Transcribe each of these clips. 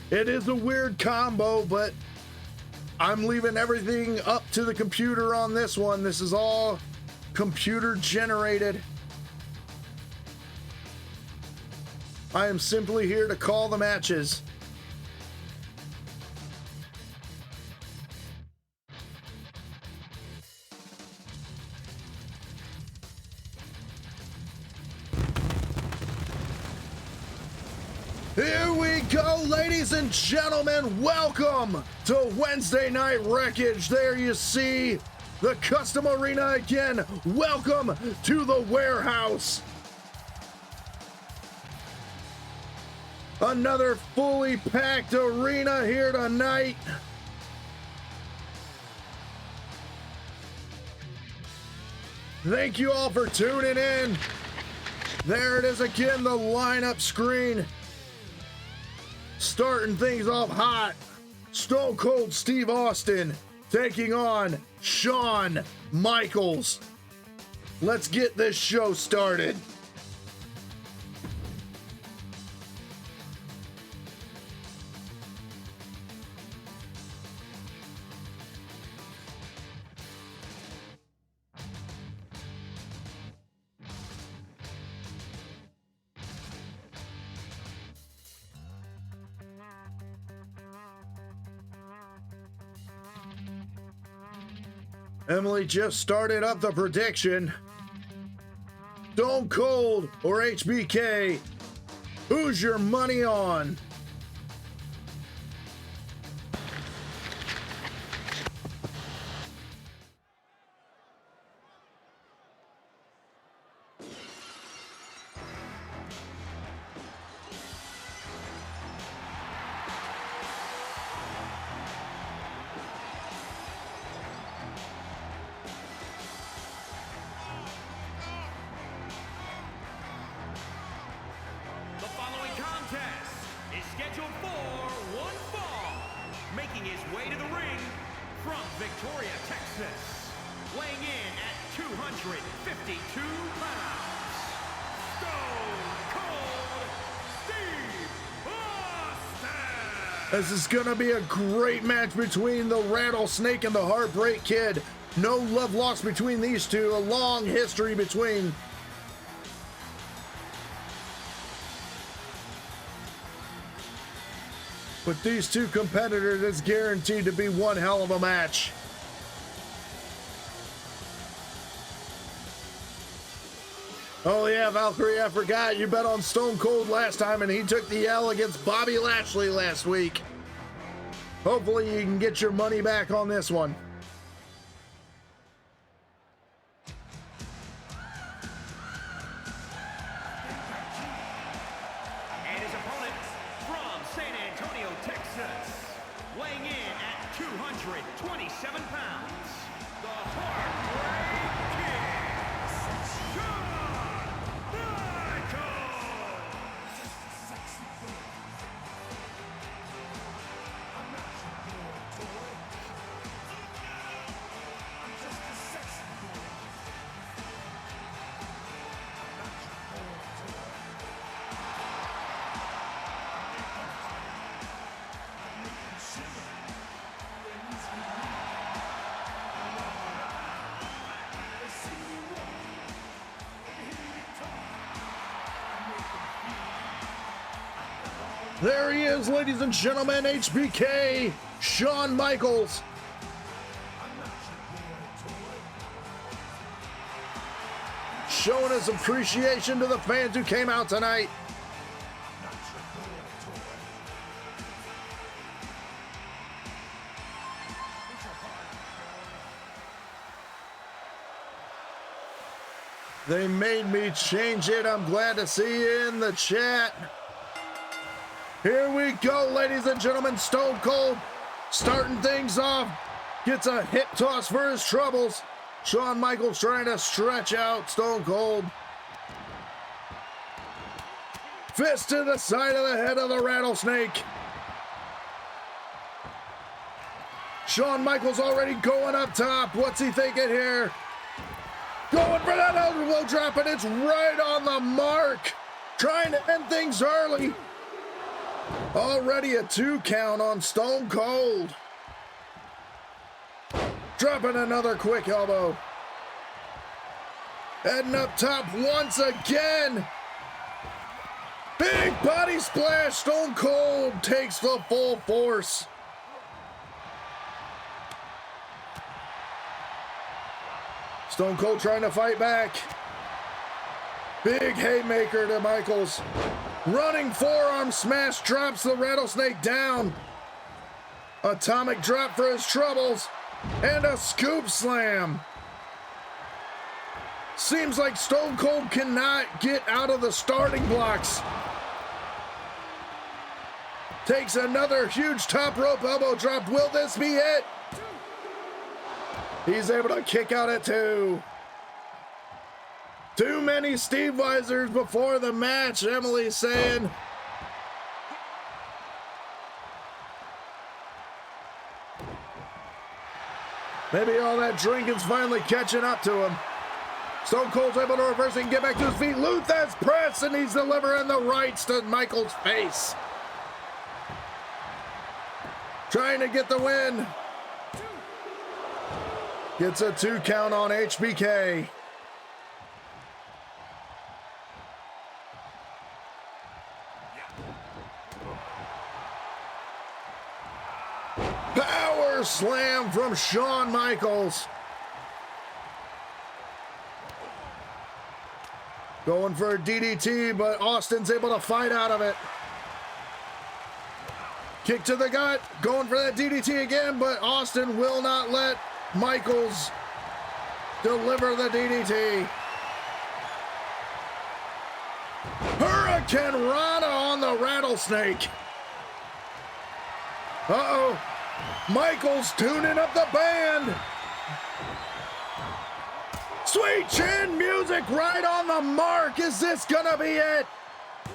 It is a weird combo, but I'm leaving everything up to the computer on this one. This is all computer generated. I am simply here to call the matches. Here we go, ladies and gentlemen. Welcome to Wednesday Night Wreckage. There you see the custom arena again. Welcome to the warehouse. Another fully packed arena here tonight. Thank you all for tuning in. There it is again, the lineup screen. Starting things off hot, Stone Cold Steve Austin taking on Shawn Michaels. Let's get this show started. Emily just started up the prediction. Stone Cold or HBK? Who's your money on? This is gonna be a great match between the Rattlesnake and the Heartbreak Kid. No love lost between these two, a long history between. With these two competitors, it's guaranteed to be one hell of a match. Oh yeah, Valkyrie, I forgot. You bet on Stone Cold last time and he took the L against Bobby Lashley last week. Hopefully you can get your money back on this one. And his opponent from San Antonio, Texas, weighing in at 227 pounds, the Heartbreak Kid, Shawn Michaels. There he is, ladies and gentlemen, HBK, Shawn Michaels. Showing his appreciation to the fans who came out tonight. They made me change it. I'm glad to see you in the chat. Here we go, ladies and gentlemen. Stone Cold starting things off. Gets a hip toss for his troubles. Shawn Michaels trying to stretch out Stone Cold. Fist to the side of the head of the Rattlesnake. Shawn Michaels already going up top. What's he thinking here? Going for that elbow drop, and it's right on the mark. Trying to end things early. Already a 2 count on Stone Cold. Dropping another quick elbow. Heading up top once again. Big body splash. Stone Cold takes the full force. Stone Cold trying to fight back. Big haymaker to Michaels. Running forearm smash drops the Rattlesnake down. Atomic drop for his troubles. And a scoop slam. Seems like Stone Cold cannot get out of the starting blocks. Takes another huge top rope elbow drop. Will this be it? He's able to kick out at 2. Too many Steve Weisers before the match, Emily's saying. Maybe all that drinking's finally catching up to him. Stone Cold's able to reverse and get back to his feet. Luthez press, and he's delivering the rights to Michael's face. Trying to get the win. Gets a 2 count on HBK. Power slam from Shawn Michaels. Going for a DDT, but Austin's able to fight out of it. Kick to the gut, going for that DDT again, but Austin will not let Michaels deliver the DDT. Hurricane Rana on the Rattlesnake. Uh-oh. Michaels tuning up the band. Sweet chin music right on the mark. Is this gonna be it?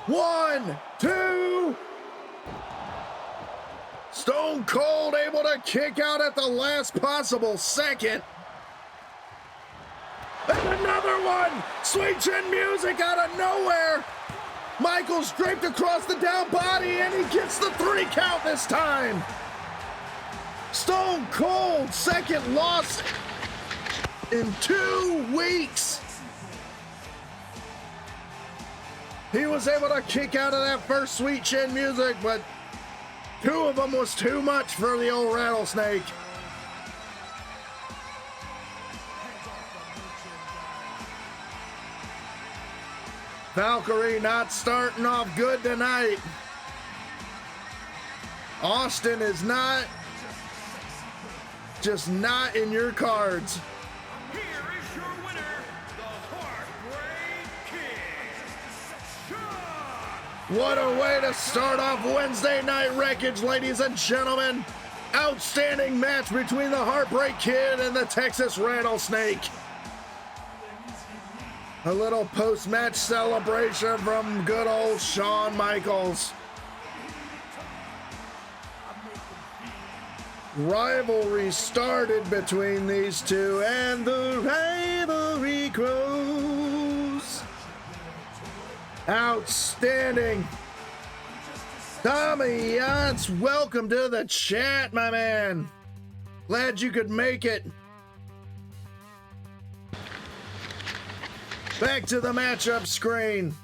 1, 2. Stone Cold able to kick out at the last possible second. And another one. Sweet chin music out of nowhere. Michaels draped across the down body, and he gets the 3 count this time. Stone Cold, second loss in 2 weeks. He was able to kick out of that first Sweet Chin music, but 2 of them was too much for the old Rattlesnake. Valkyrie not starting off good tonight. Austin is just not in your cards. Here is your winner, the Heartbreak Kid, Shawn. What a way to start off Wednesday Night Wreckage, ladies and gentlemen. Outstanding match between the Heartbreak Kid and the Texas Rattlesnake. A little post-match celebration from good old Shawn Michaels. Rivalry started between these two, and the rivalry grows. Outstanding. Tommy Yance, welcome to the chat, my man. Glad you could make it. Back to the matchup screen.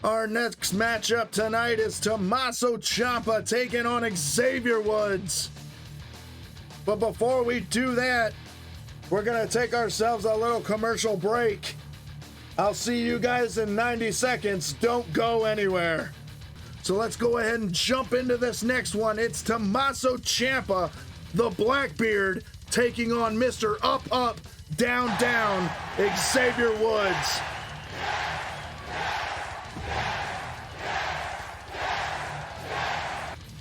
Our next matchup tonight is Tommaso Ciampa taking on Xavier Woods. But before we do that, we're going to take ourselves a little commercial break. I'll see you guys in 90 seconds. Don't go anywhere. So let's go ahead and jump into this next one. It's Tommaso Ciampa, the Blackbeard, taking on Mr. Up, Up, Down, Down, Xavier Woods.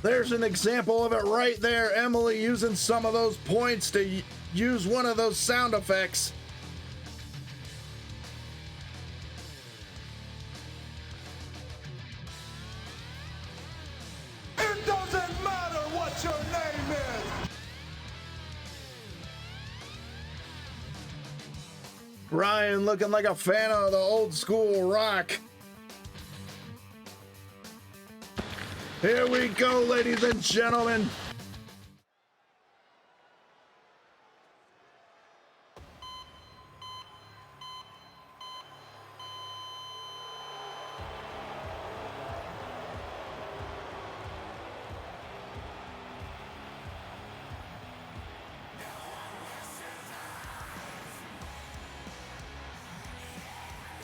There's an example of it right there. Emily using some of those points to use one of those sound effects. It doesn't matter what your name is. Ryan looking like a fan of the old school rock. Here we go, ladies and gentlemen.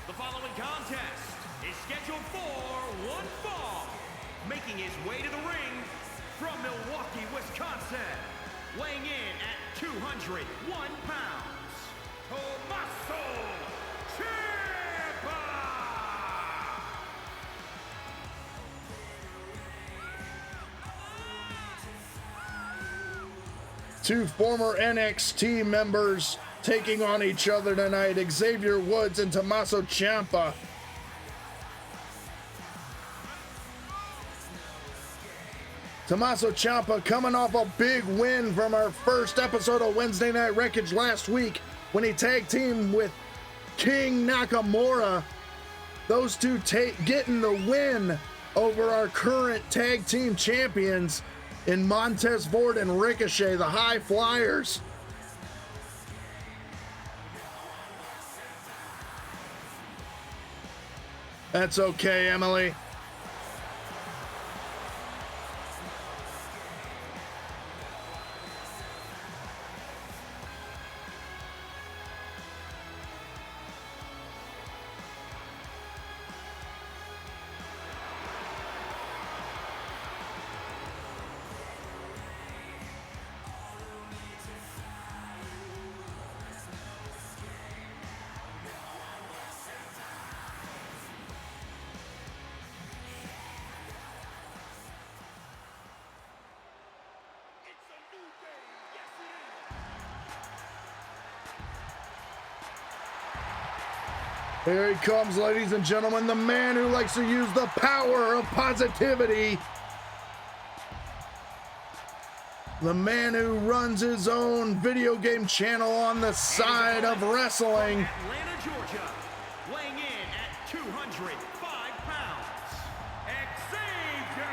The following contest is scheduled for one fall. Making his way to the ring from Milwaukee, Wisconsin, weighing in at 201 pounds, Tommaso Ciampa! Two former NXT members taking on each other tonight, Xavier Woods and Tommaso Ciampa. Tommaso Ciampa coming off a big win from our first episode of Wednesday Night Wreckage last week when he tag teamed with King Nakamura. Those two getting the win over our current tag team champions in Montez Ford and Ricochet, the High Flyers. That's okay, Emily. Here he comes, ladies and gentlemen, the man who likes to use the power of positivity. The man who runs his own video game channel on the side of wrestling. Atlanta, Georgia, weighing in at 205 pounds, Xavier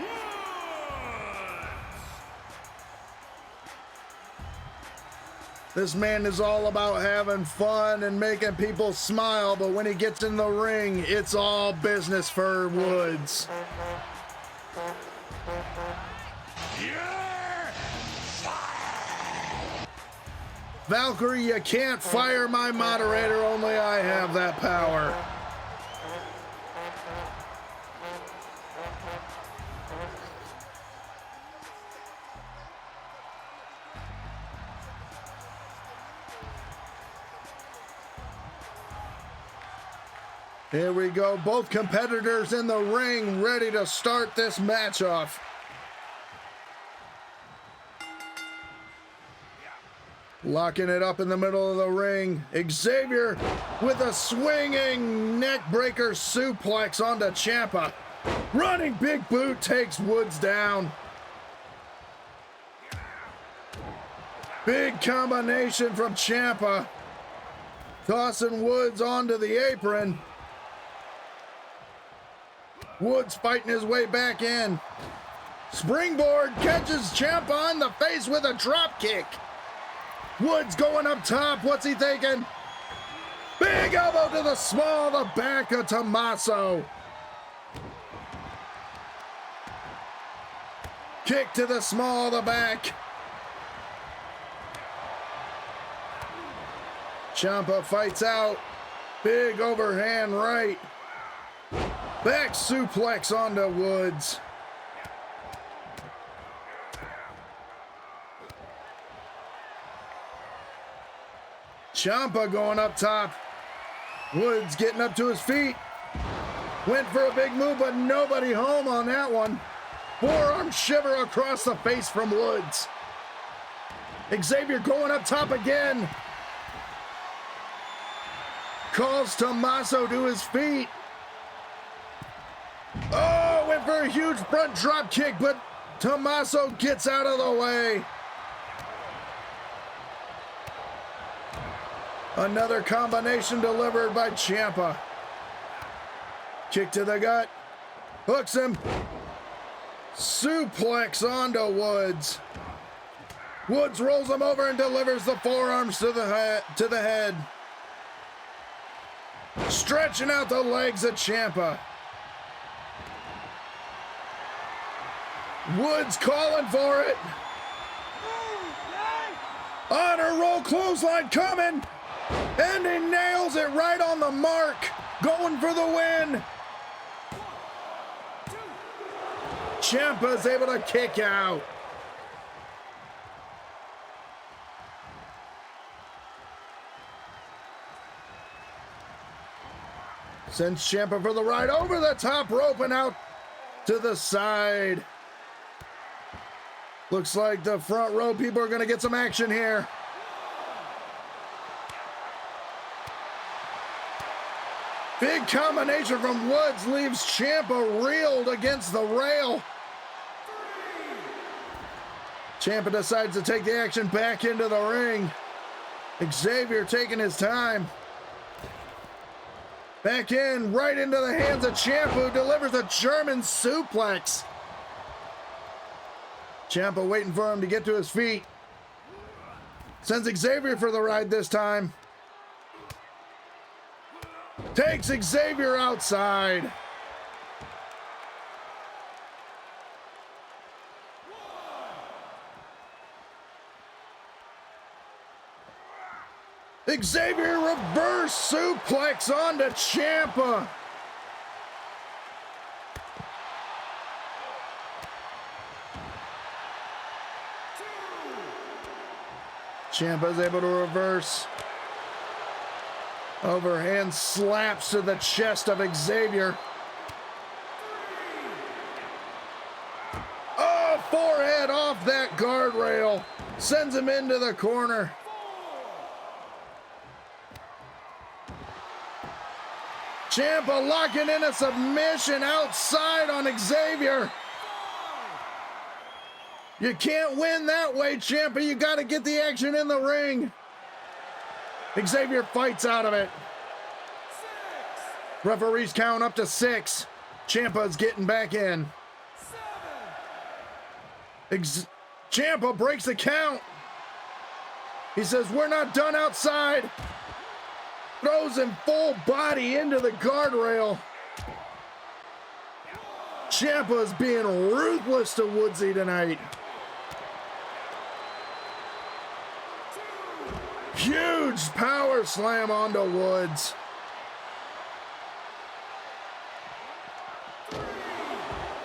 Woods! This man is all about having fun and making people smile, but when he gets in the ring, it's all business for Woods. Valkyrie, you can't fire my moderator, only I have that power. Here we go, both competitors in the ring, ready to start this match off. Locking it up in the middle of the ring. Xavier with a swinging neckbreaker suplex onto Ciampa. Running big boot takes Woods down. Big combination from Ciampa. Tossing Woods onto the apron. Woods fighting his way back in. Springboard catches Ciampa in the face with a drop kick. Woods going up top. What's he thinking? Big elbow to the small of the back of Tommaso. Kick to the small of the back. Ciampa fights out. Big overhand right. Back suplex onto Woods. Ciampa going up top. Woods getting up to his feet. Went for a big move, but nobody home on that one. Forearm shiver across the face from Woods. Xavier going up top again. Calls Tommaso to his feet. Oh, went for a huge front drop kick, but Tommaso gets out of the way. Another combination delivered by Ciampa. Kick to the gut. Hooks him. Suplex onto Woods. Woods rolls him over and delivers the forearms to the head. Stretching out the legs of Ciampa. Woods calling for it. Honor roll clothesline coming. And he nails it right on the mark. Going for the win. Ciampa's able to kick out. Sends Ciampa for the ride over the top rope and out to the side. Looks like the front row people are going to get some action here. Big combination from Woods leaves Ciampa reeled against the rail. Ciampa decides to take the action back into the ring. Xavier taking his time. Back in, right into the hands of Ciampa, who delivers a German suplex. Ciampa waiting for him to get to his feet. Sends Xavier for the ride this time. Takes Xavier outside. Xavier reverse suplex onto Ciampa. Ciampa's able to reverse. Overhand slaps to the chest of Xavier. Oh, forehead off that guardrail. Sends him into the corner. Ciampa locking in a submission outside on Xavier. You can't win that way, Ciampa. You got to get the action in the ring. Xavier fights out of it. Referees count up to 6. Ciampa's getting back in. Ciampa breaks the count. He says, "We're not done outside." Throws him full body into the guardrail. Ciampa's being ruthless to Woodsy tonight. Huge power slam onto Woods.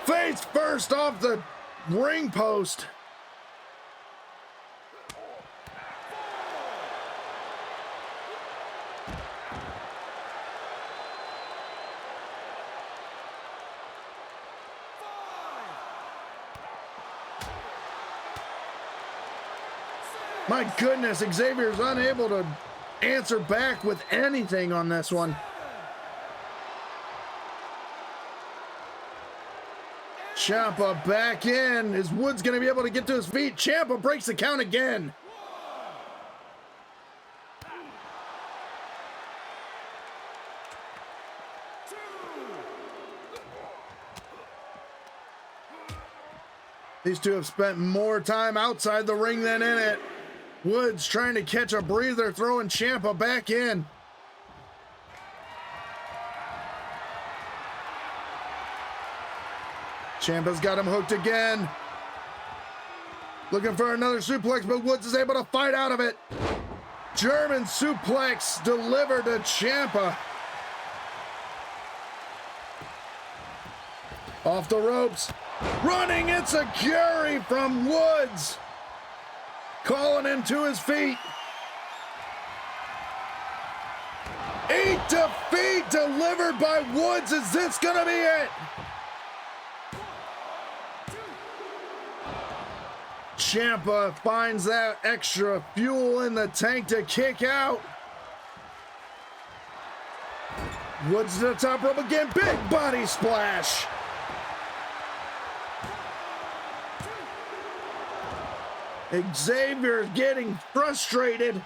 Face first off the ring post. My goodness, Xavier's unable to answer back with anything on this one. Ciampa back in. Is Woods going to be able to get to his feet? Ciampa breaks the count again. These two have spent more time outside the ring than in it. Woods trying to catch a breather, throwing Ciampa back in. Ciampa's got him hooked again. Looking for another suplex, but Woods is able to fight out of it. German suplex delivered to Ciampa. Off the ropes. Running enziguri from Woods. Calling him to his feet. 8 defeat delivered by Woods. Is this gonna be it? Ciampa finds that extra fuel in the tank to kick out. Woods to the top rope again. Big body splash. Xavier getting frustrated.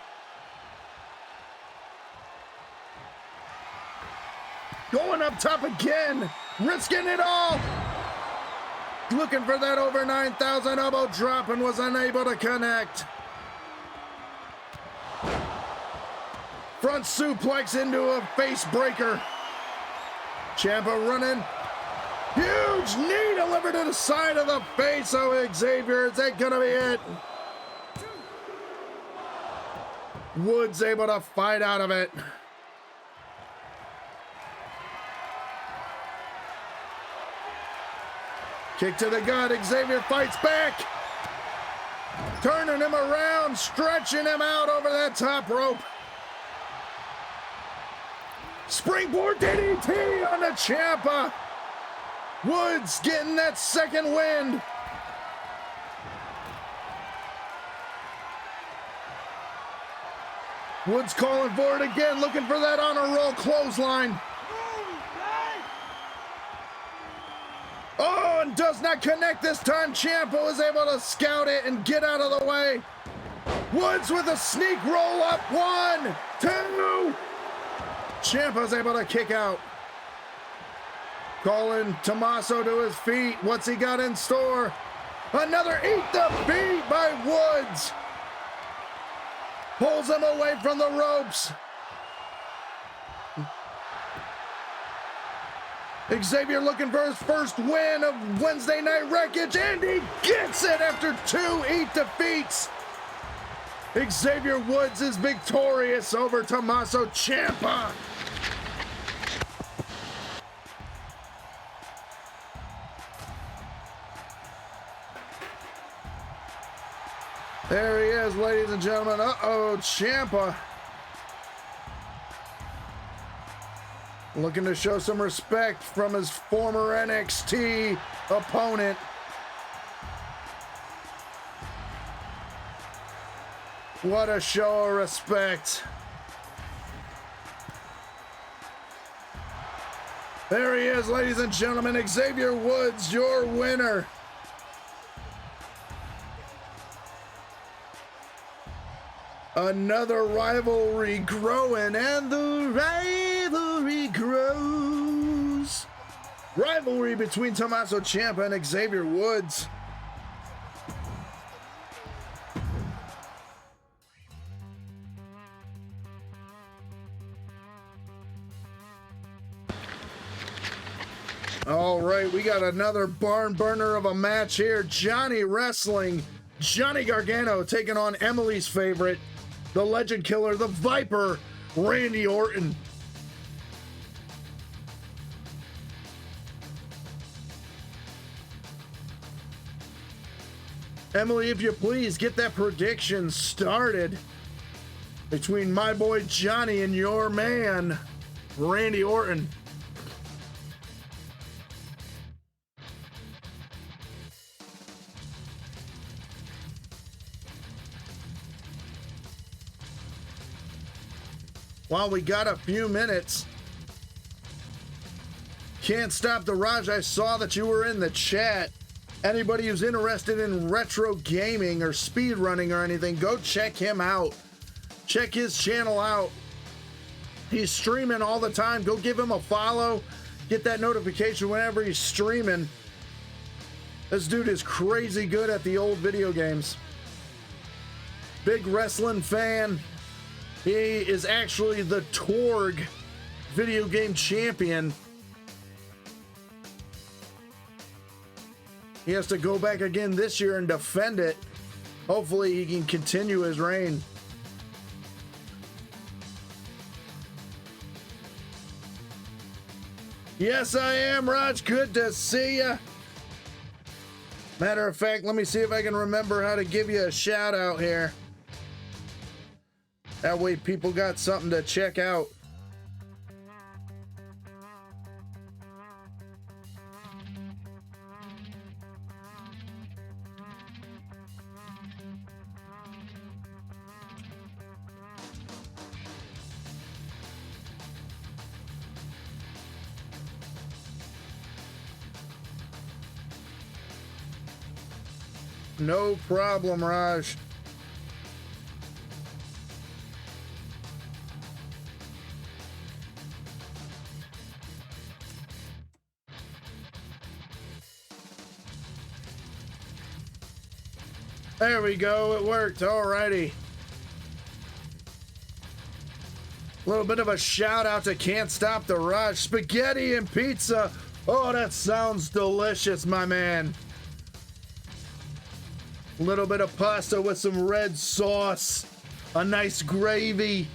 Going up top again. Risking it all. looking for that over 9,000 elbow drop and was unable to connect. Front suplex into a face breaker. Ciampa running. Huge knee delivered to the side of the face of Xavier. Is that gonna be it? Woods able to fight out of it. Kick to the gut. Xavier fights back. Turning him around, stretching him out over that top rope. Springboard DDT on the Ciampa. Woods getting that second wind. Woods calling for it again, looking for that honor roll clothesline. Oh, and does not connect this time. Ciampa was able to scout it and get out of the way. Woods with a sneak roll up. 1, 2. Ciampa's able to kick out. Calling Tommaso to his feet. What's he got in store? Another eat the beat by Woods. Pulls him away from the ropes. Xavier looking for his first win of Wednesday Night Wreckage, and he gets it after 2 eat defeats. Xavier Woods is victorious over Tommaso Ciampa. There he is, ladies and gentlemen. Uh-oh, Ciampa. Looking to show some respect from his former NXT opponent. What a show of respect. There he is, ladies and gentlemen. Xavier Woods, your winner. Another rivalry growing, and the rivalry grows. Rivalry between Tommaso Ciampa and Xavier Woods. All right, we got another barn burner of a match here. Johnny Wrestling, Johnny Gargano taking on Emily's favorite, the Legend Killer, the Viper, Randy Orton. Emily, if you please, get that prediction started between my boy Johnny and your man, Randy Orton. While we got a few minutes. Can't stop the Raj. I saw that you were in the chat. Anybody who's interested in retro gaming or speed running or anything, go check him out. Check his channel out. He's streaming all the time. Go give him a follow. Get that notification whenever he's streaming. This dude is crazy good at the old video games. Big wrestling fan. He is actually the Torg video game champion. He has to go back again this year and defend it. Hopefully he can continue his reign. Yes, I am, Raj. Good to see ya. Matter of fact, let me see if I can remember how to give you a shout out here. That way people got something to check out. No problem, Raj. There we go. It worked. Alrighty. A little bit of a shout out to Can't Stop the Rush. Spaghetti and pizza. Oh, that sounds delicious, my man. A little bit of pasta with some red sauce. A nice gravy.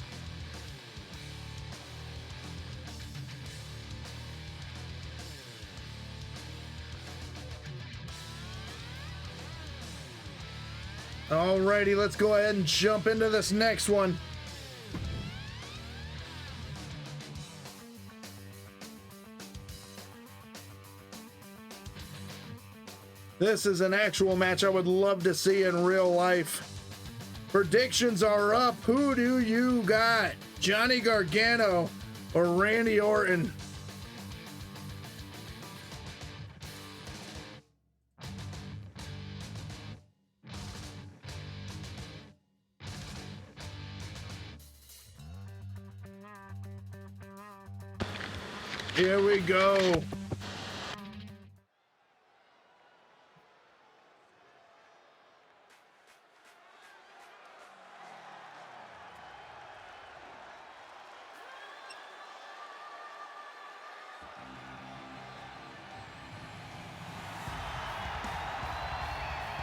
Alrighty, let's go ahead and jump into this next one. This is an actual match I would love to see in real life. Predictions are up. Who do you got? Johnny Gargano or Randy Orton? Here we go.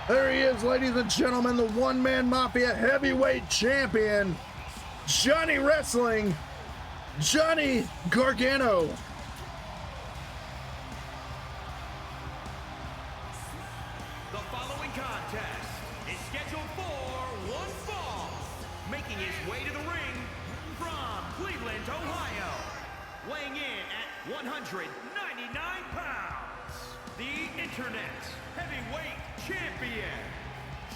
There he is, ladies and gentlemen, the one-man Mafia heavyweight champion, Johnny Wrestling, Johnny Gargano. The following contest is scheduled for one fall. Making his way to the ring from Cleveland, Ohio. Weighing in at 199 pounds. The Internet's heavyweight champion,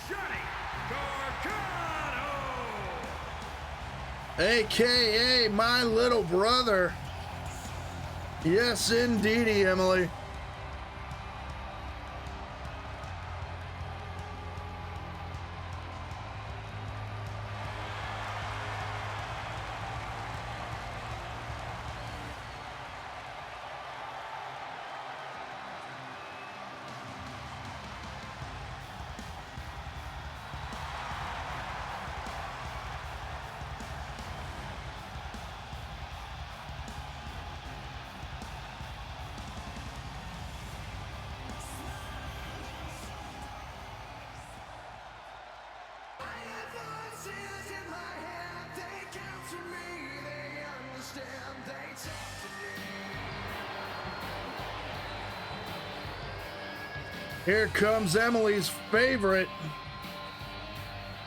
Johnny Gargano. AKA my little brother. Yes, indeedy, Emily. Here comes Emily's favorite.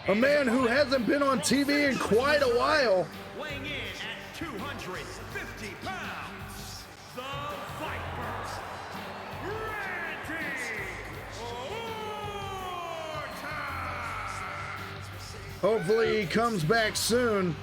A man who hasn't been on TV in quite a while. Weighing in at 250 pounds, the Viper, Randy Orton. Hopefully he comes back soon.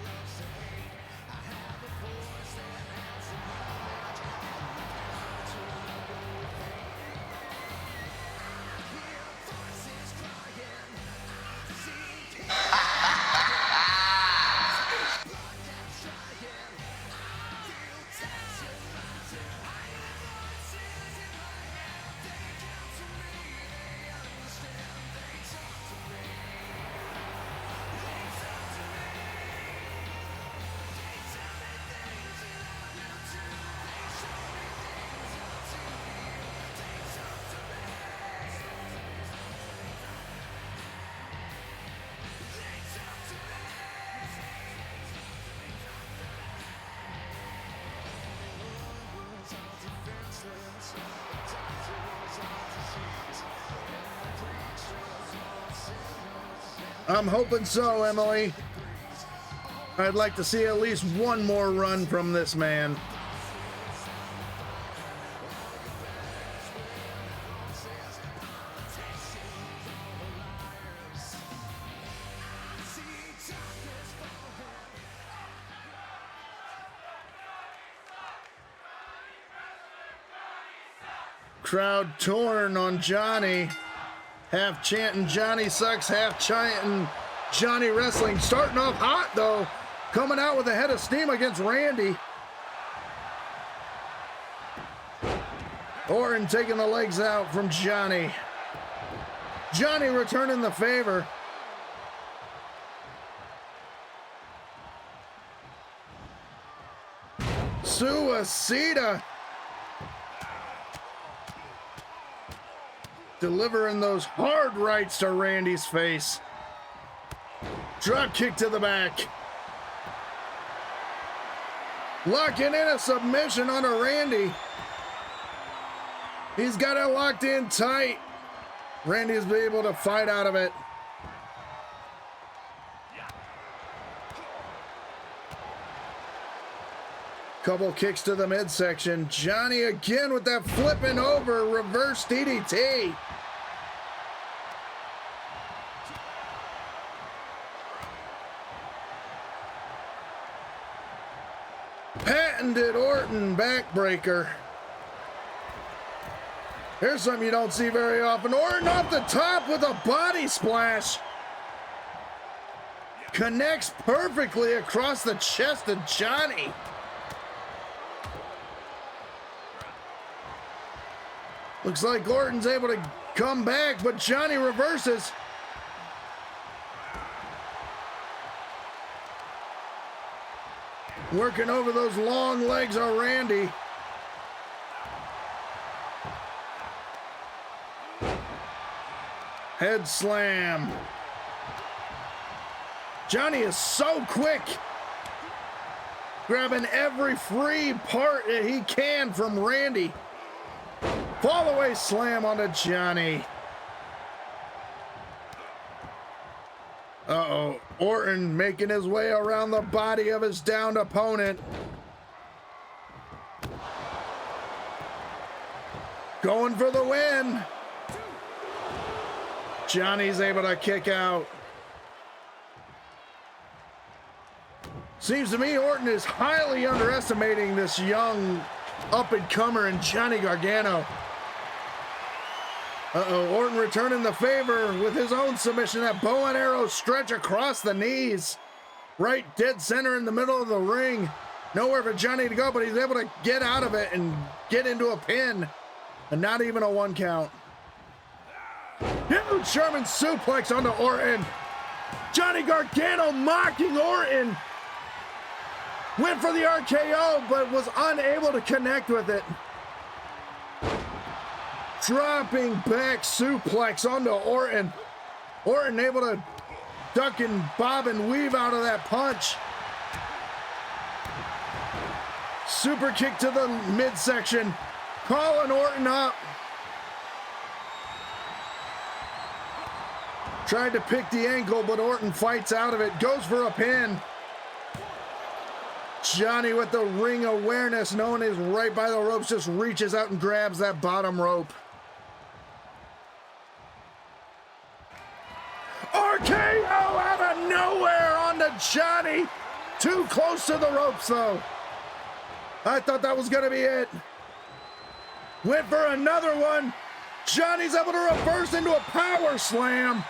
I'm hoping so, Emily. I'd like to see at least one more run from this man. Crowd torn on Johnny. Half chanting Johnny sucks, half chanting Johnny Wrestling. Starting off hot though, coming out with a head of steam against Randy. Orton taking the legs out from Johnny. Johnny returning the favor. Suicida. Delivering those hard rights to Randy's face. Drop kick to the back. Locking in a submission onto Randy. He's got it locked in tight. Randy's been able to fight out of it. Couple kicks to the midsection. Johnny again with that flipping over reverse DDT. Patented Orton backbreaker. Here's something you don't see very often. Orton off the top with a body splash. Connects perfectly across the chest of Johnny. Looks like Orton's able to come back, but Johnny reverses. Working over those long legs of Randy. Head slam. Johnny is so quick. Grabbing every free part that he can from Randy. Fall away slam onto Johnny. Uh-oh. Orton making his way around the body of his downed opponent. Going for the win. Johnny's able to kick out. Seems to me Orton is highly underestimating this young up-and-comer in Johnny Gargano. Uh-oh, Orton returning the favor with his own submission. That bow and arrow stretch across the knees. Right dead center in the middle of the ring. Nowhere for Johnny to go, but he's able to get out of it and get into a pin. And not even a 1 count. Huge German suplex onto Orton. Johnny Gargano mocking Orton. Went for the RKO, but was unable to connect with it. Dropping back suplex onto Orton. Orton able to duck and bob and weave out of that punch. Super kick to the midsection. Calling Orton up. Tried to pick the ankle, but Orton fights out of it. Goes for a pin. Johnny with the ring awareness, knowing he's right by the ropes, just reaches out and grabs that bottom rope. RKO out of nowhere onto Johnny. Too close to the ropes, though. I thought that was going to be it. Went for another one. Johnny's able to reverse into a power slam.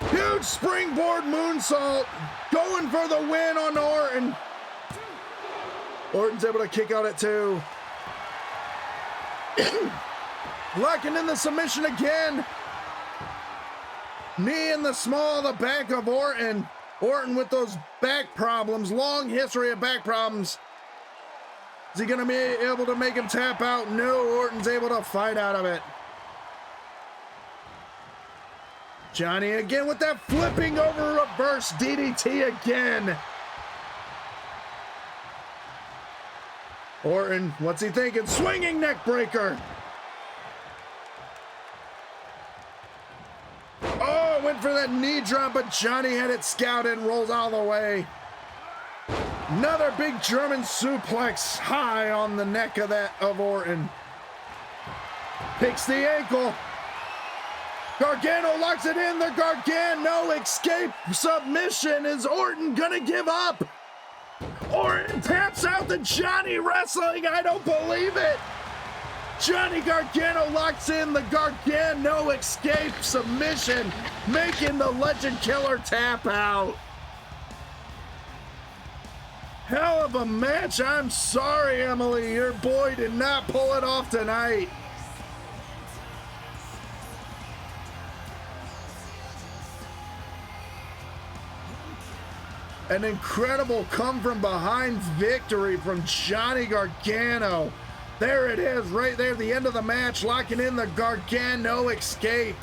Huge springboard moonsault. Going for the win on Orton. Orton's able to kick out at 2. Locking in the submission again. Knee in the small of the back of Orton. Orton with those back problems. Long history of back problems. Is he going to be able to make him tap out? No, Orton's able to fight out of it. Johnny again with that flipping over reverse DDT again. Orton, what's he thinking? Swinging neck breaker. Oh, went for that knee drop, but Johnny had it scouted and rolls all the way. Another big German suplex high on the neck of Orton. Picks the ankle. Gargano locks it in. The Gargano escape submission. Is Orton gonna give up? Orton taps out the Johnny wrestling. I don't believe it. Johnny Gargano locks in the Gargano escape submission, making the Legend Killer tap out. Hell of a match. I'm sorry, Emily. Your boy did not pull it off tonight. An incredible come from behind victory from Johnny Gargano. There it is, right there, the end of the match, locking in the Gargano escape.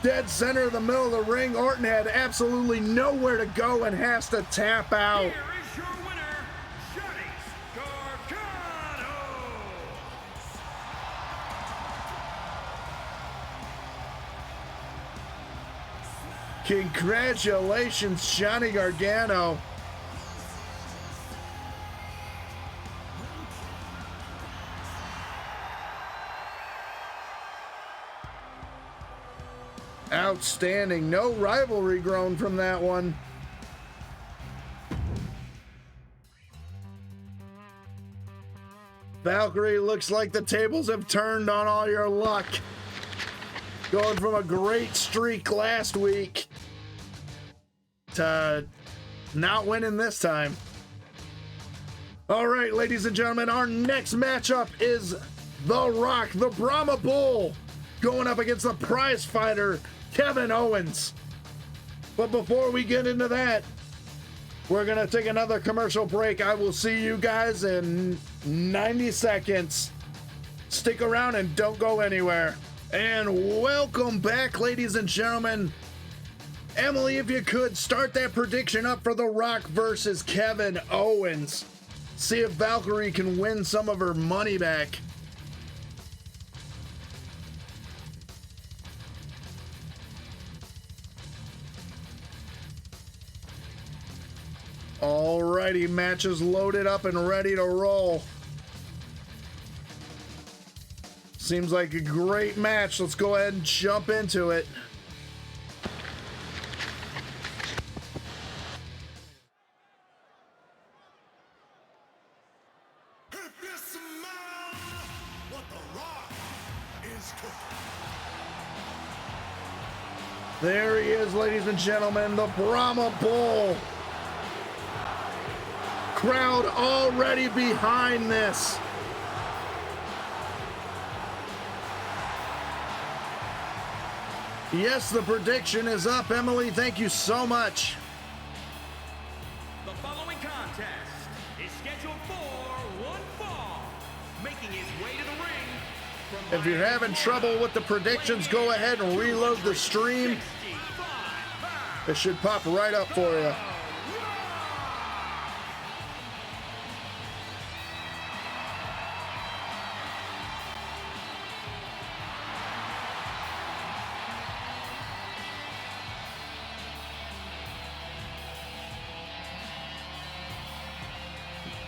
Dead center of the middle of the ring. Orton had absolutely nowhere to go and has to tap out. Here is your winner, Johnny Gargano. Congratulations, Johnny Gargano. Outstanding. No rivalry grown from that one. Valkyrie, looks like the tables have turned on all your luck. Going from a great streak last week to not winning this time. All right, ladies and gentlemen, our next matchup is The Rock, the Brahma Bull, going up against the prize fighter, Kevin Owens. But before we get into that, we're going to take another commercial break. I will see you guys in 90 seconds. Stick around and don't go anywhere. And welcome back, ladies and gentlemen. Emily, if you could, start that prediction up for The Rock versus Kevin Owens. See if Valkyrie can win some of her money back. Alrighty, match is loaded up and ready to roll. Seems like a great match. Let's go ahead and jump into it. If you smell what The Rock is cooking. There he is, ladies and gentlemen, the Brahma Bull. Crowd already behind this. Yes, the prediction is up. Emily, thank you so much. The following contest is scheduled for one fall. Making his way to the ring from If you're having trouble with the predictions, go ahead and reload the stream. It should pop right up for you.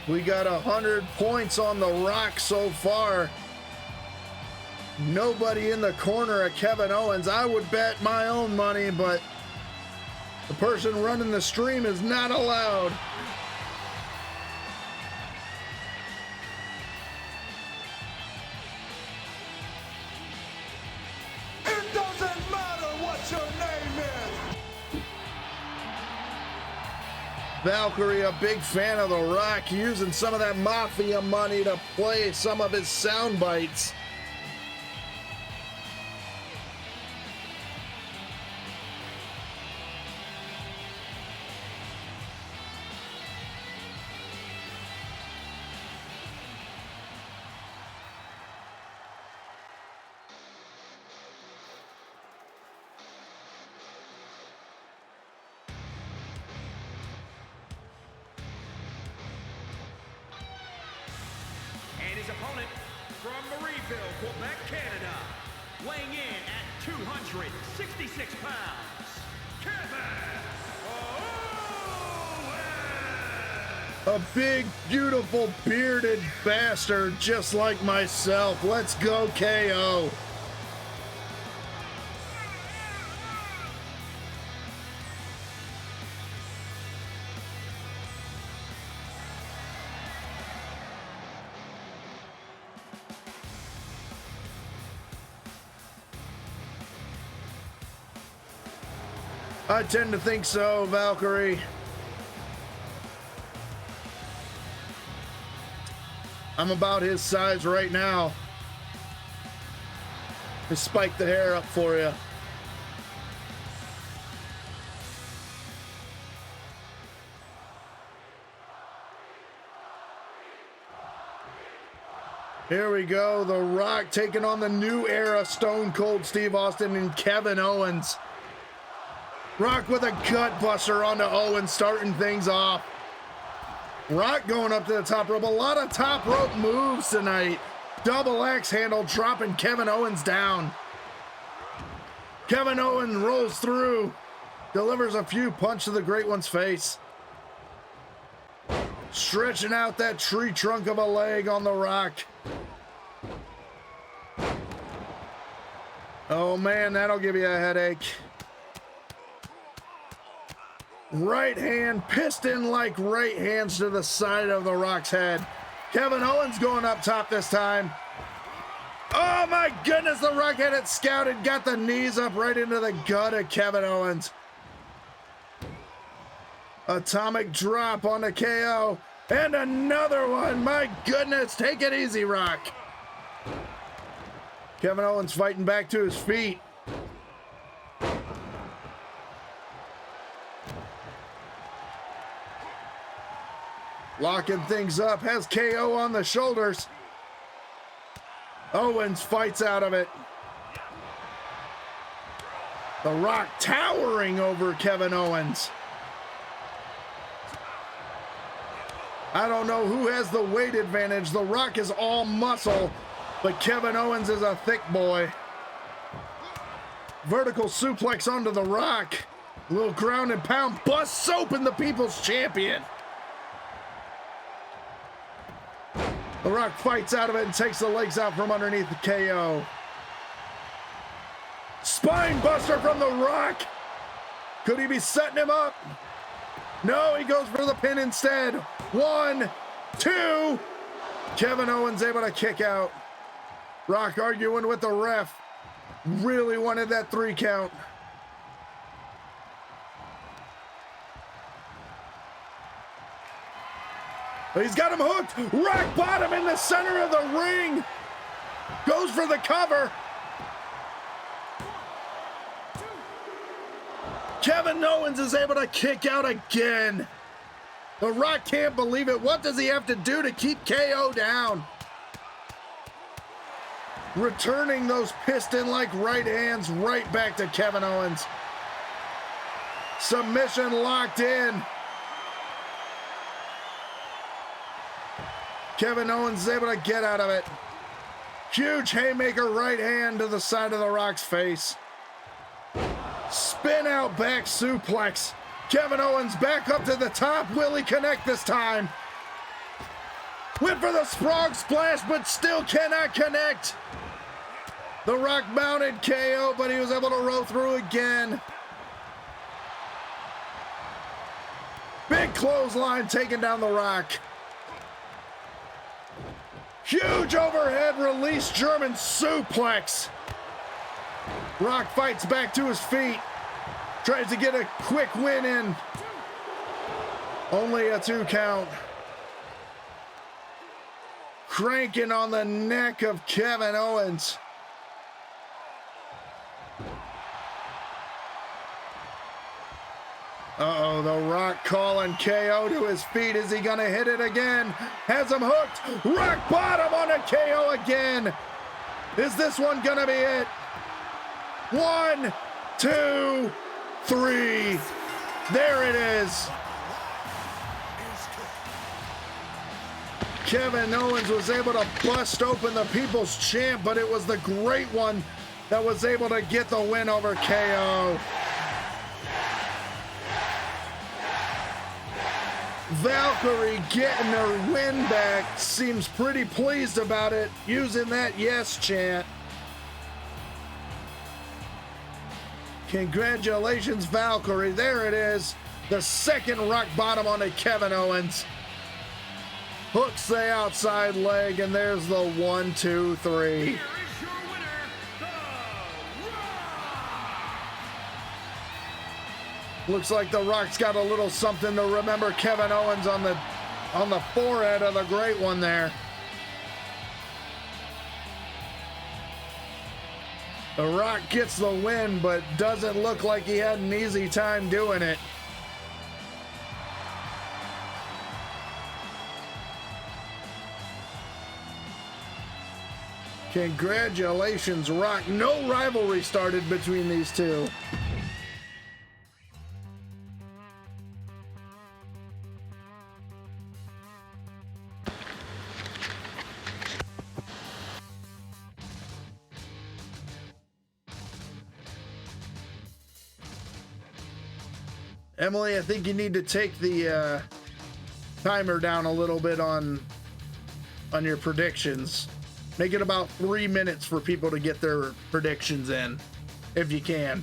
We got 100 points on The Rock so far. Nobody in the corner of Kevin Owens. I would bet my own money, but the person running the stream is not allowed. It doesn't matter what your name is. Valkyrie, a big fan of The Rock, using some of that mafia money to play some of his sound bites. And his opponent from Marieville, Quebec, Canada, weighing in at 266 pounds, Kevin Owens. A big, beautiful, bearded bastard just like myself. Let's go, KO. I tend to think so, Valkyrie. I'm about his size right now. Just spike the hair up for you. Here we go. The Rock taking on the new era Stone Cold Steve Austin and Kevin Owens. Rock with a gut buster onto Owens, starting things off. Rock going up to the top rope. A lot of top rope moves tonight. Double axe handle dropping Kevin Owens down. Kevin Owens rolls through. Delivers a few punches to the Great One's face. Stretching out that tree trunk of a leg on the Rock. Oh man, that'll give you a headache. Right hand, piston-like right hands to the side of the Rock's head. Kevin Owens going up top this time. Oh my goodness, the Rock had it scouted, got the knees up right into the gut of Kevin Owens. Atomic drop on the KO. And another one. My goodness, take it easy, Rock. Kevin Owens fighting back to his feet. Locking things up, has KO on the shoulders. Owens fights out of it. The Rock towering over Kevin Owens. I don't know who has the weight advantage. The Rock is all muscle, but Kevin Owens is a thick boy. Vertical suplex onto the Rock. A little ground and pound. Busts open the People's Champion. The Rock fights out of it and takes the legs out from underneath the KO. Spine buster from the Rock. Could he be setting him up? No, he goes for the pin instead. 1, 2. Kevin Owens able to kick out. Rock arguing with the ref. Really wanted that 3 count. He's got him hooked. Rock bottom in the center of the ring. Goes for the cover. Kevin Owens is able to kick out again. The Rock can't believe it. What does he have to do to keep KO down? Returning those piston-like right hands right back to Kevin Owens. Submission locked in. Kevin Owens is able to get out of it. Huge haymaker right hand to the side of the Rock's face. Spin out back suplex. Kevin Owens back up to the top. Will he connect this time? Went for the Frog Splash, but still cannot connect. The Rock mounted KO, but he was able to roll through again. Big clothesline taking down the Rock. Huge overhead release German suplex. Rock fights back to his feet. Tries to get a quick win in. Only a 2 count. Cranking on the neck of Kevin Owens. Uh-oh, the Rock calling KO to his feet. Is he gonna hit it again? Has him hooked. Rock bottom on a KO again. Is this one gonna be it? 1, 2, 3. There it is. Kevin Owens was able to bust open the People's Champ, but it was the Great One that was able to get the win over KO. Valkyrie getting her win back. Seems pretty pleased about it, using that yes chant. Congratulations, Valkyrie. There it is. The second rock bottom onto Kevin Owens. Hooks the outside leg, and there's the 1, 2, 3. Here is your winner, The Rock! Looks like the Rock's got a little something to remember Kevin Owens on the forehead of the Great One there. The Rock gets the win, but doesn't look like he had an easy time doing it. Congratulations, Rock. No rivalry started between these two. Emily, I think you need to take the timer down a little bit on your predictions. Make it about 3 minutes for people to get their predictions in, if you can.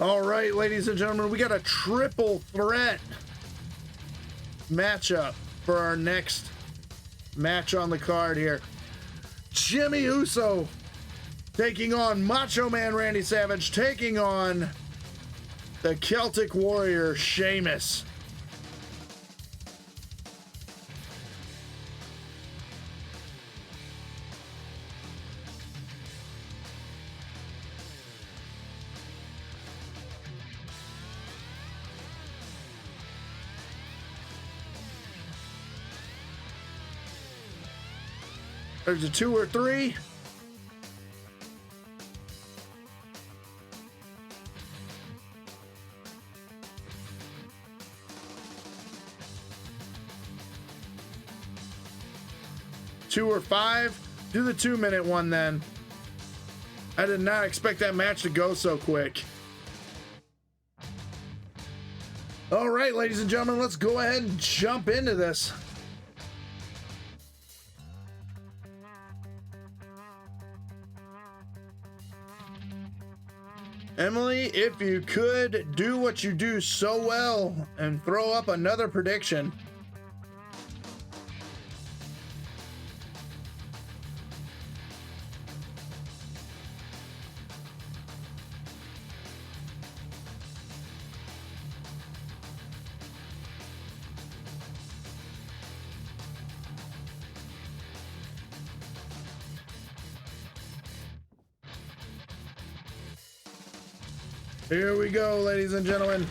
All right, ladies and gentlemen, we got a triple threat matchup for our next match on the card here. Jimmy Uso taking on Macho Man Randy Savage, taking on the Celtic Warrior Sheamus. There's a 2 or 3. Two or 5. Do the 2-minute one then. I did not expect that match to go so quick. All right, ladies and gentlemen, let's go ahead and jump into this. Emily, if you could do what you do so well and throw up another prediction. Here we go, ladies and gentlemen.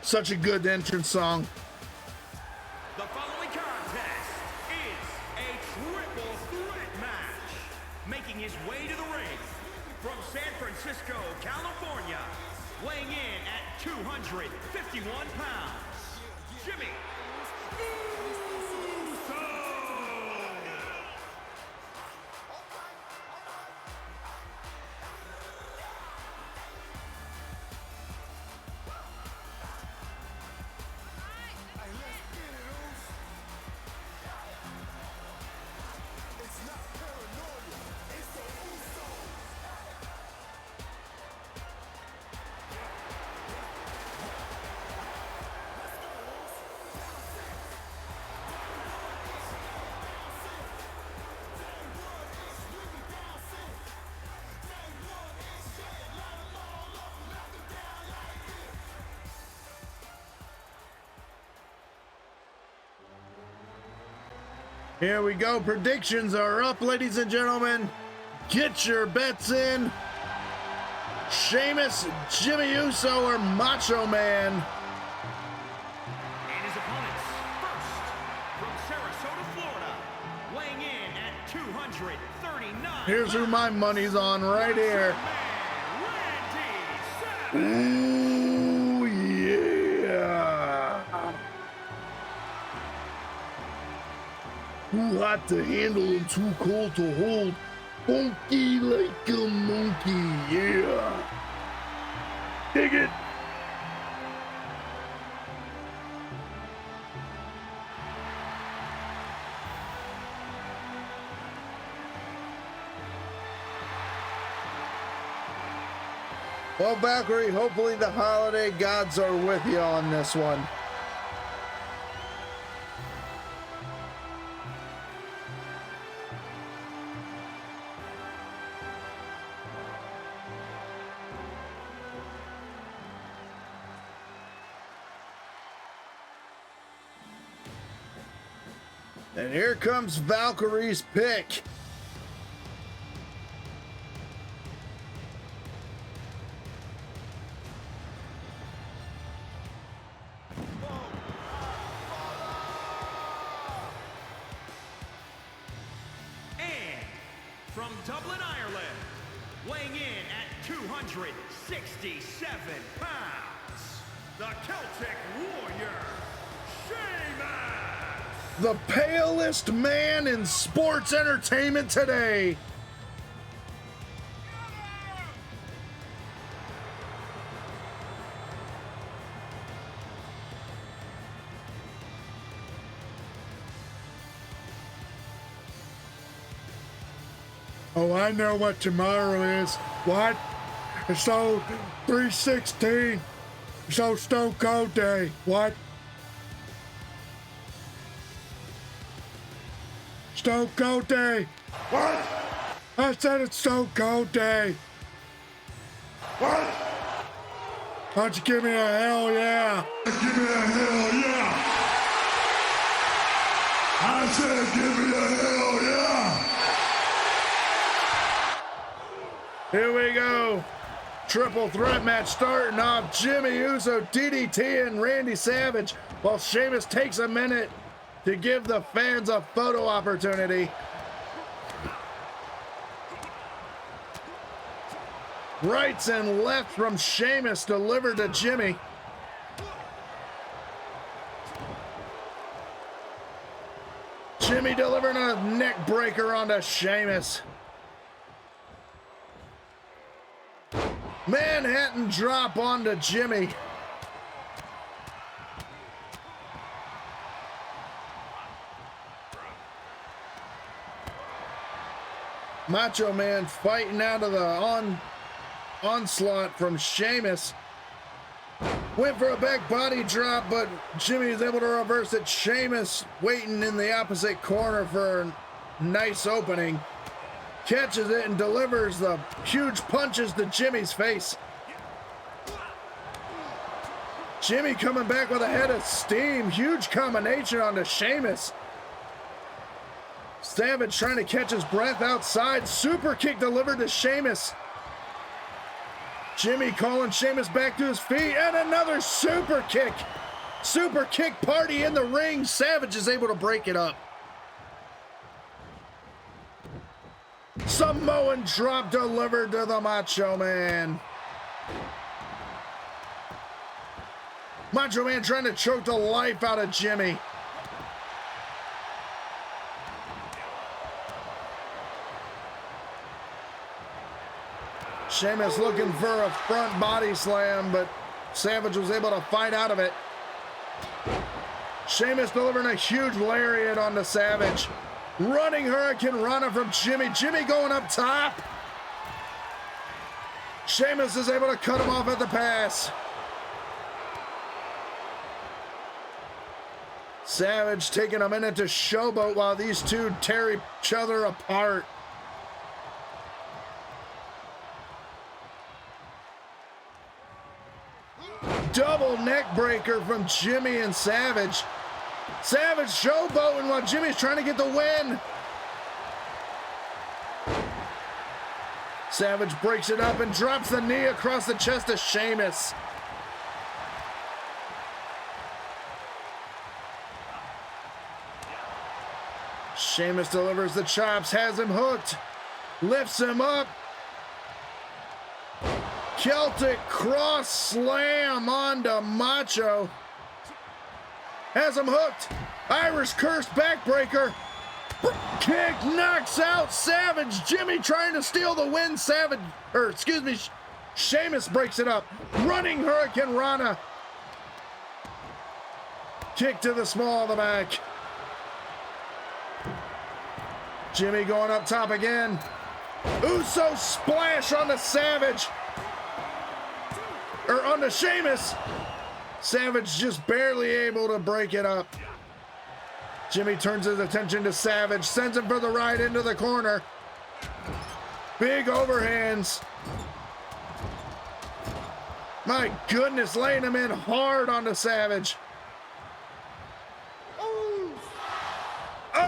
Such a good entrance song. The following contest is a triple threat match. Making his way to the ring from San Francisco, California, weighing in at 251 pounds, Jimmy Uso. Here we go. Predictions are up, ladies and gentlemen. Get your bets in. Sheamus, Jimmy Uso, or Macho Man. And his opponents, first, from Sarasota, Florida, weighing in at 239. Here's who my money's on right here. Ooh, yeah. Too hot to handle and too cold to hold. Funky like a monkey, yeah. Dig it. Well, Valkyrie, hopefully the holiday gods are with you on this one. And here comes Valkyrie's pick. And from Dublin, Ireland, weighing in at 267 pounds, the Celtic Warrior, Sheamus! The palest man in sports entertainment today. Oh, I know what tomorrow is. What? It's so 316. It's so Stone Cold Day. What? Stone Cold Day. What? I said it's Stone Cold Day. What? Why don't you give me a hell yeah? Give me a hell yeah! I said give me a hell yeah! Here we go. Triple threat match starting off. Jimmy Uso, DDT, and Randy Savage, while Sheamus takes a minute to give the fans a photo opportunity. Rights and left from Sheamus delivered to Jimmy. Jimmy delivering a neck breaker onto Sheamus. Manhattan drop onto Jimmy. Macho Man fighting out of the onslaught from Sheamus. Went for a back body drop, but Jimmy is able to reverse it. Sheamus waiting in the opposite corner for a nice opening. Catches it and delivers the huge punches to Jimmy's face. Jimmy coming back with a head of steam. Huge combination onto Sheamus. Savage trying to catch his breath outside. Super kick delivered to Sheamus. Jimmy calling Sheamus back to his feet, and another super kick. Super kick party in the ring. Savage is able to break it up. Samoan drop delivered to the Macho Man. Macho Man trying to choke the life out of Jimmy. Sheamus looking for a front body slam, but Savage was able to fight out of it. Sheamus delivering a huge lariat onto Savage. Running Hurricane Rana from Jimmy. Jimmy going up top. Sheamus is able to cut him off at the pass. Savage taking a minute to showboat while these two tear each other apart. Double neck breaker from Jimmy and Savage. Savage showboating while Jimmy's trying to get the win. Savage breaks it up and drops the knee across the chest of Sheamus. Sheamus delivers the chops, has him hooked, lifts him up. Celtic cross slam onto Macho. Has him hooked. Irish curse backbreaker. Kick knocks out Savage. Jimmy trying to steal the win. Sheamus breaks it up. Running Hurricane Rana. Kick to the small of the back. Jimmy going up top again. Uso splash on the Savage. Or on the Sheamus. Savage just barely able to break it up. Jimmy turns his attention to Savage, sends him for the ride into the corner. Big overhands. My goodness, laying him in hard on the Savage. Oh,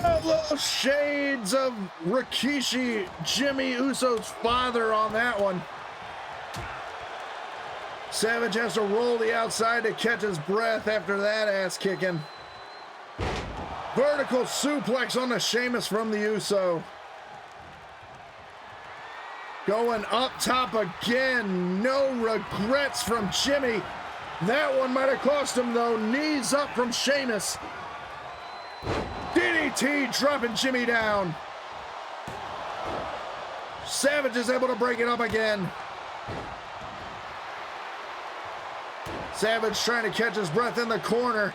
Oh, little shades of Rikishi, Jimmy Uso's father on that one. Savage has to roll the outside to catch his breath after that ass kicking. Vertical suplex on the Sheamus from the Uso. Going up top again. No regrets from Jimmy. That one might have cost him though. Knees up from Sheamus. DDT dropping Jimmy down. Savage is able to break it up again. Savage trying to catch his breath in the corner.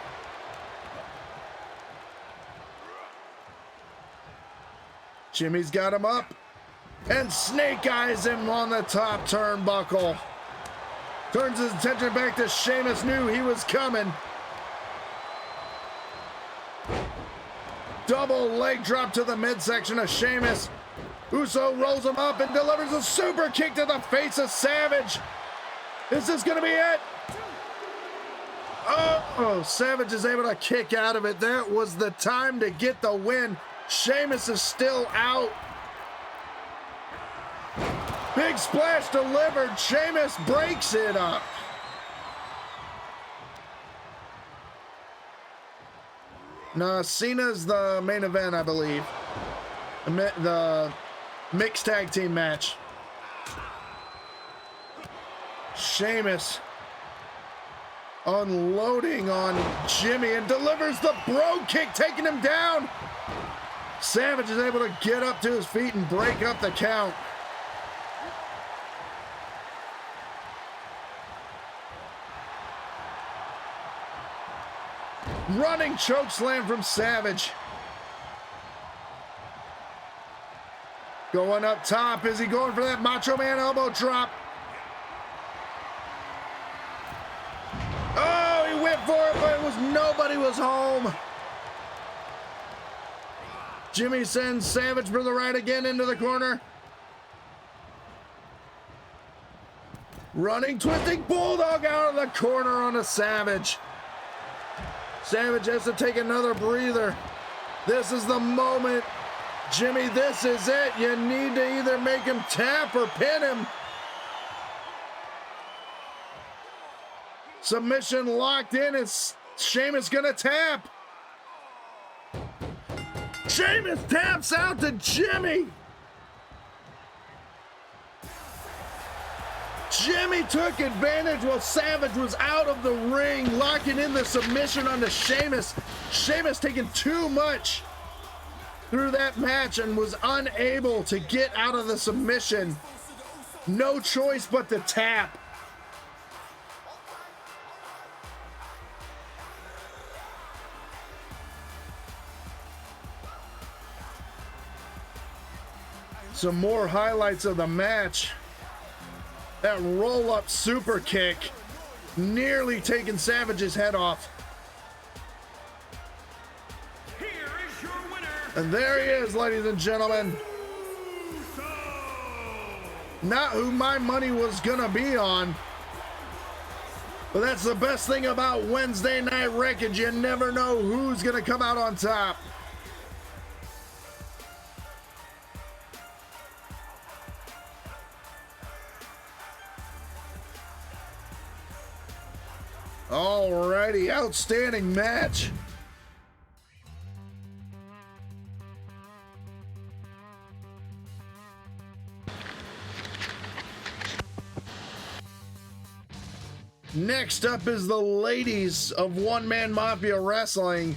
Jimmy's got him up and snake eyes him on the top turnbuckle. Turns his attention back to Sheamus, knew he was coming. Double leg drop to the midsection of Sheamus. Uso rolls him up and delivers a super kick to the face of Savage. Is this gonna be it? Oh, Savage is able to kick out of it. That was the time to get the win. Sheamus is still out. Big splash delivered. Sheamus breaks it up. No, Cena's the main event, I believe. The mixed tag team match. Sheamus unloading on Jimmy and delivers the bro kick, taking him down. Savage is able to get up to his feet and break up the count. Running choke slam from Savage. Going up top. Is he going for that Macho Man elbow drop? Oh, he went for it, but nobody was home. Jimmy sends Savage for the right again into the corner. Running, twisting bulldog out of the corner on a Savage. Savage has to take another breather. This is the moment. Jimmy, this is it. You need to either make him tap or pin him. Submission locked in. Is Sheamus gonna tap? Sheamus taps out to Jimmy. Jimmy took advantage while Savage was out of the ring, locking in the submission onto Sheamus. Sheamus taking too much through that match and was unable to get out of the submission. No choice but to tap. Some more highlights of the match. That roll-up super kick nearly taking Savage's head off. Here is your winner. And there he is, ladies and gentlemen. Not who my money was gonna be on. But that's the best thing about Wednesday Night Wreckage. You never know who's gonna come out on top. Alrighty, outstanding match. Next up is the ladies of One Man Mafia Wrestling.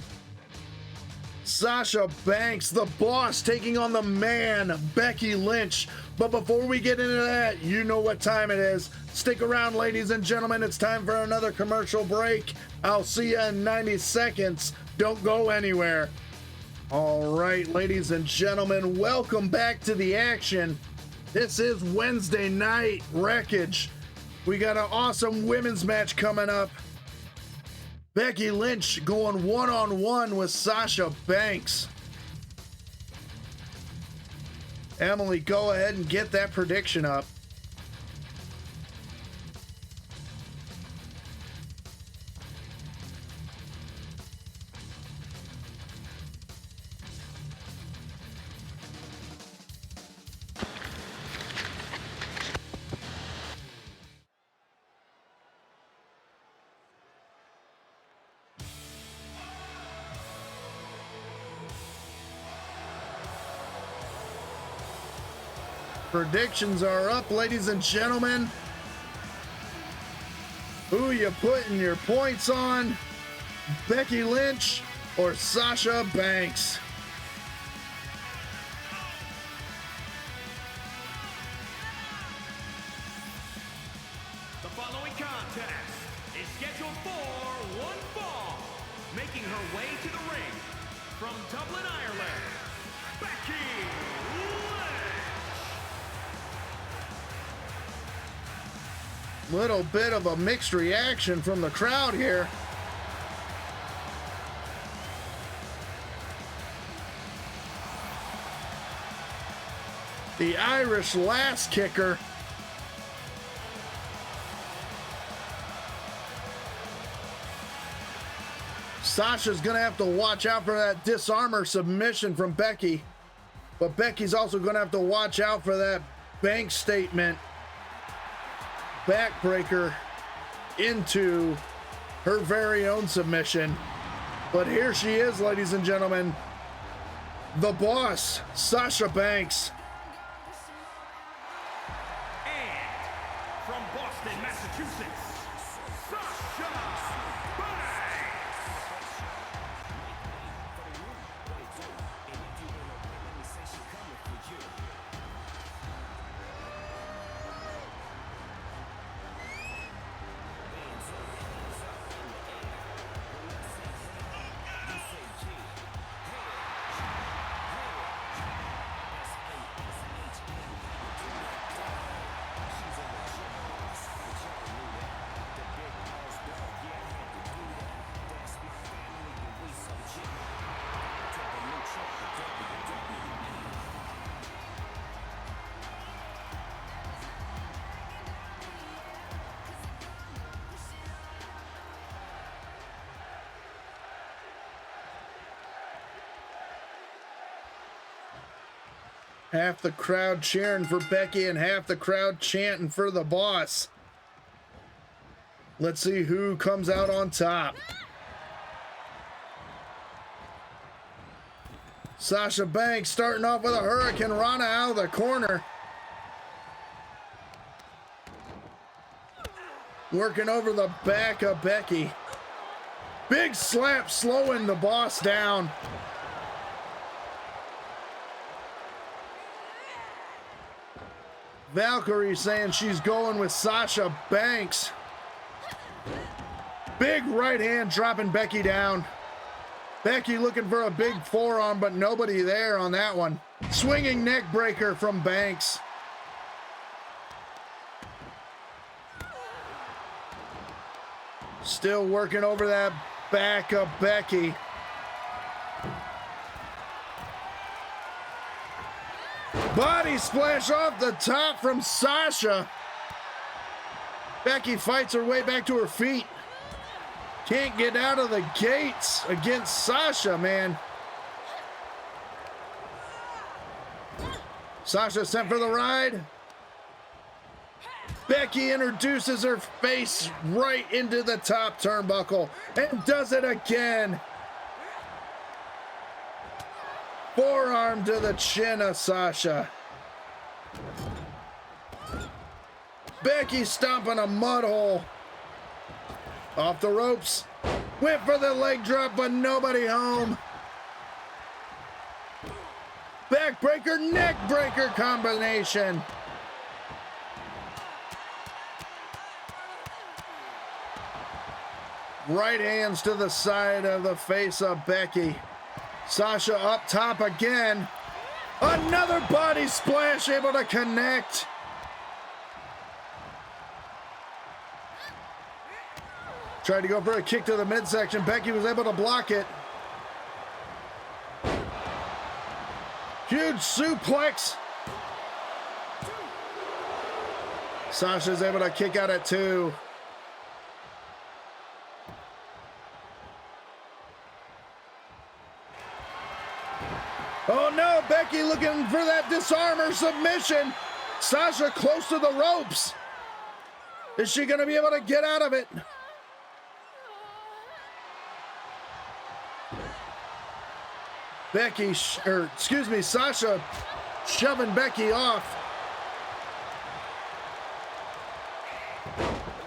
Sasha Banks, the boss, taking on the man, Becky Lynch. But before we get into that, you know what time it is. Stick around, ladies and gentlemen. It's time for another commercial break. I'll see you in 90 seconds. Don't go anywhere. All right, ladies and gentlemen, welcome back to the action. This is Wednesday Night Wreckage. We got an awesome women's match coming up. Becky Lynch going one-on-one with Sasha Banks. Emily, go ahead and get that prediction up. Predictions are up, ladies and gentlemen. Who you putting your points on? Becky Lynch or Sasha Banks? The following contest is scheduled for one fall. Making her way to the ring from Dublin, Ireland, Becky Lynch. Little bit of a mixed reaction from the crowd here. The Irish lass kicker. Sasha's gonna have to watch out for that disarmer submission from Becky, but Becky's also gonna have to watch out for that bank statement backbreaker into her very own submission. But here she is, ladies and gentlemen, the boss, Sasha Banks. And from Boston, Massachusetts, Sasha Banks. Half the crowd cheering for Becky and half the crowd chanting for the boss. Let's see who comes out on top. Sasha Banks starting off with a Hurricane Rana out of the corner. Working over the back of Becky. Big slap slowing the boss down. Valkyrie saying she's going with Sasha Banks. Big right hand dropping Becky down. Becky looking for a big forearm, but nobody there on that one. Swinging neck breaker from Banks. Still working over that back of Becky. Body splash off the top from Sasha. Becky fights her way back to her feet. Can't get out of the gates against Sasha, man. Sasha sent for the ride. Becky introduces her face right into the top turnbuckle and does it again. Forearm to the chin of Sasha. Becky stomping a mud hole. Off the ropes. Went for the leg drop, but nobody home. Backbreaker, neck breaker combination. Right hands to the side of the face of Becky. Sasha up top again. Another body splash, able to connect. Tried to go for a kick to the midsection. Becky was able to block it. Huge suplex. Sasha's able to kick out at 2. Oh no, Becky looking for that disarmer submission. Sasha close to the ropes. Is she going to be able to get out of it? Sasha shoving Becky off.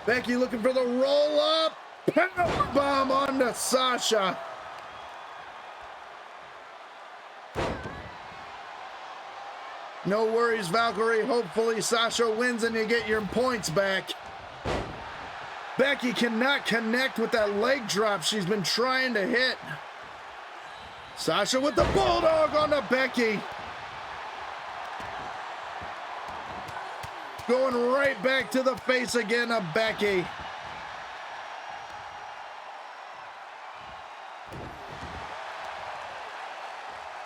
Becky looking for the roll up. Power bomb onto Sasha. No worries, Valkyrie. Hopefully Sasha wins and you get your points back. Becky cannot connect with that leg drop she's been trying to hit. Sasha with the bulldog onto Becky. Going right back to the face again of Becky.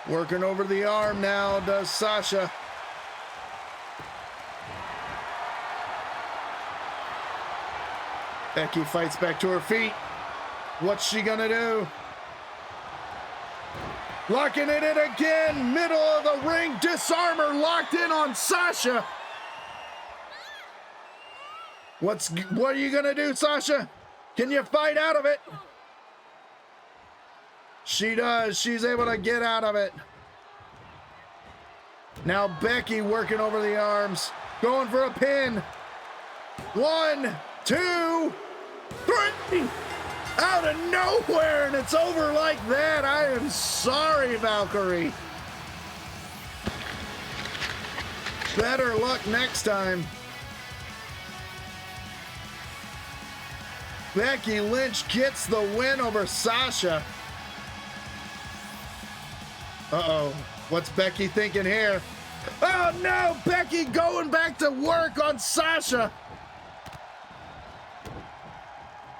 Working over the arm now does Sasha. Becky fights back to her feet. What's she gonna do? Locking it in again. Middle of the ring. Disarmer locked in on Sasha. What are you gonna do, Sasha? Can you fight out of it? She does. She's able to get out of it. Now Becky working over the arms. Going for a pin. 1, 2, 3. Out of nowhere, and it's over like that. I am sorry, Valkyrie. Better luck next time. Becky Lynch gets the win over Sasha. Uh-oh. What's Becky thinking here? Oh, no! Becky going back to work on Sasha.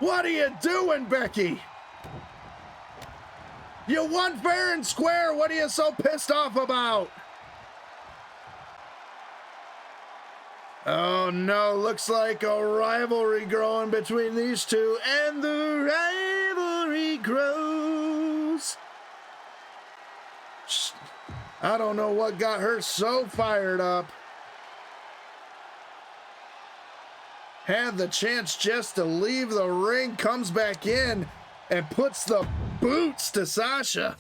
What are you doing, Becky? You won fair and square. What are you so pissed off about? Oh no, looks like a rivalry growing between these two, and the rivalry grows. I don't know what got her so fired up. Had the chance just to leave the ring, comes back in and puts the boots to Sasha.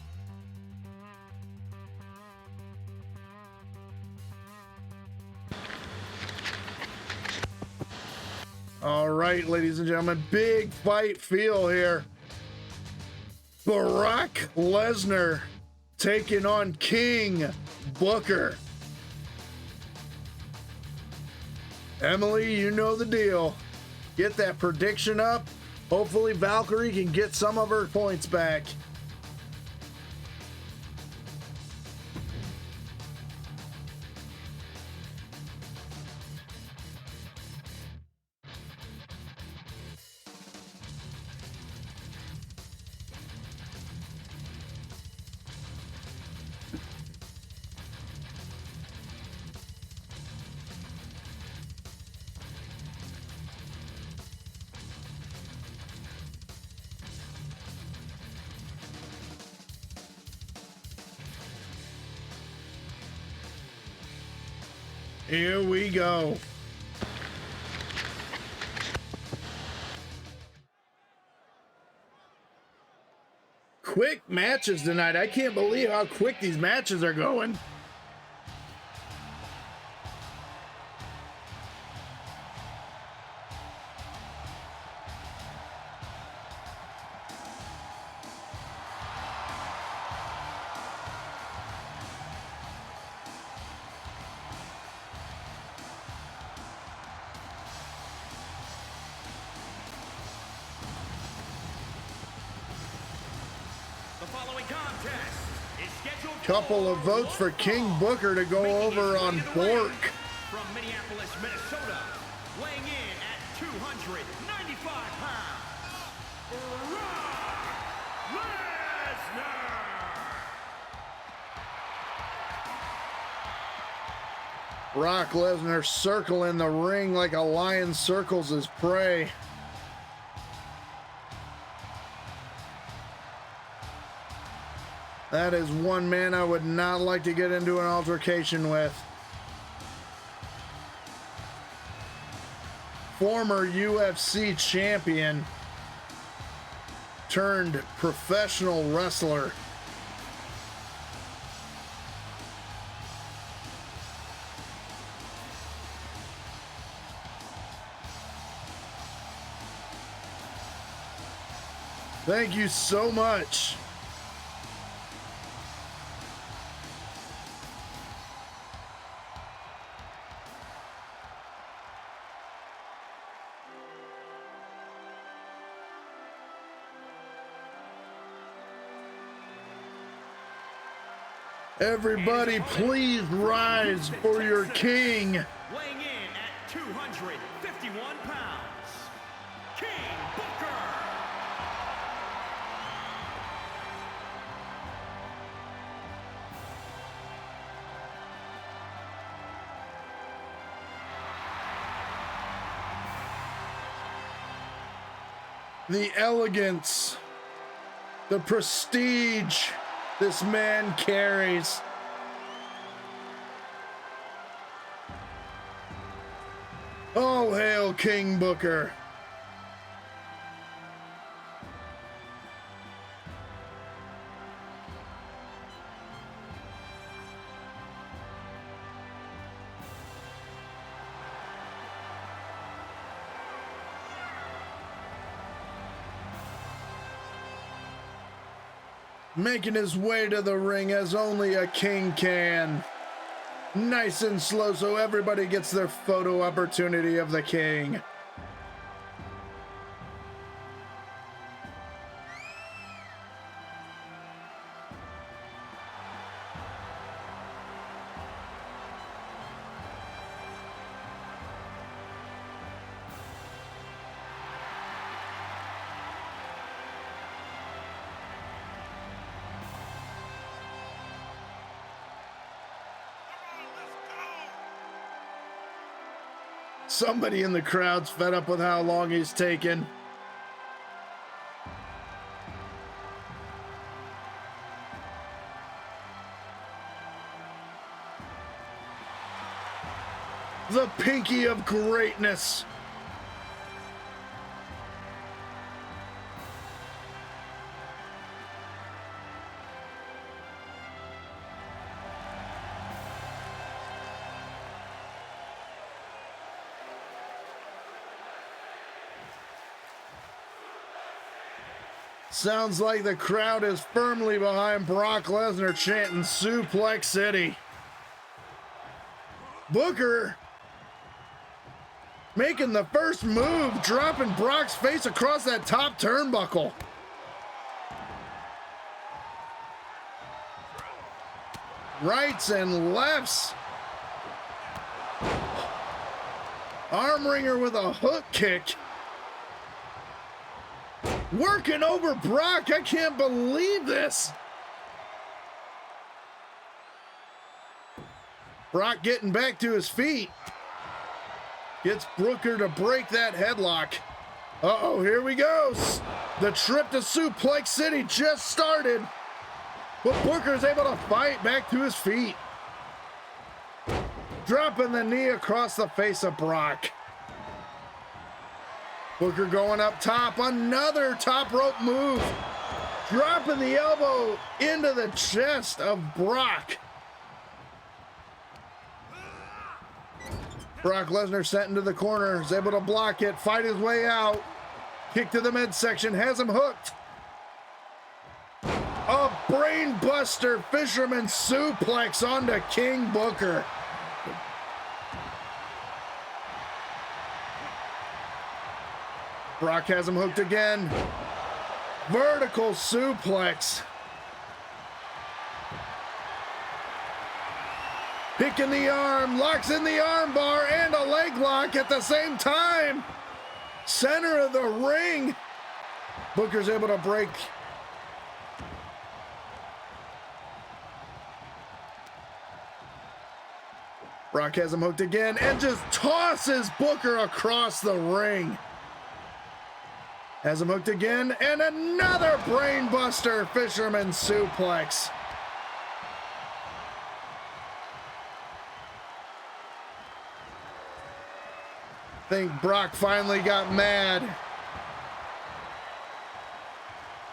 All right, ladies and gentlemen, big fight feel here. Brock Lesnar taking on King Booker. Emily, you know the deal. Get that prediction up. Hopefully Valkyrie can get some of her points back. Here we go. Quick matches tonight. I can't believe how quick these matches are going. Couple of votes for King Booker to go over on Bork. From Minneapolis, Minnesota, weighing in at 295 pounds, Brock Brock Lesnar. Lesnar circling the ring like a lion circles his prey. That is one man I would not like to get into an altercation with. Former UFC champion turned professional wrestler. Thank you so much. Everybody, please rise for your king. Weighing in at 251 pounds, King Booker. The elegance, the prestige this man carries. All hail King Booker. Making his way to the ring as only a king can. Nice and slow so everybody gets their photo opportunity of the king. Somebody in the crowd's fed up with how long he's taken. The pinky of greatness. Sounds like the crowd is firmly behind Brock Lesnar chanting Suplex City. Booker making the first move, dropping Brock's face across that top turnbuckle. Rights and lefts. Arm wringer with a hook kick. Working over Brock. I can't believe this. Brock getting back to his feet. Gets Booker to break that headlock. Uh-oh, here we go. The trip to Suplex City just started. But Booker's able to fight back to his feet. Dropping the knee across the face of Brock. Booker going up top, another top rope move. Dropping the elbow into the chest of Brock. Brock Lesnar sent into the corner, is able to block it, fight his way out. Kick to the midsection, has him hooked. A brain buster fisherman suplex onto King Booker. Brock has him hooked again. Vertical suplex. Picking the arm, locks in the arm bar and a leg lock at the same time. Center of the ring. Booker's able to break. Brock has him hooked again and just tosses Booker across the ring. Has him hooked again, and another brainbuster fisherman suplex. Think Brock finally got mad.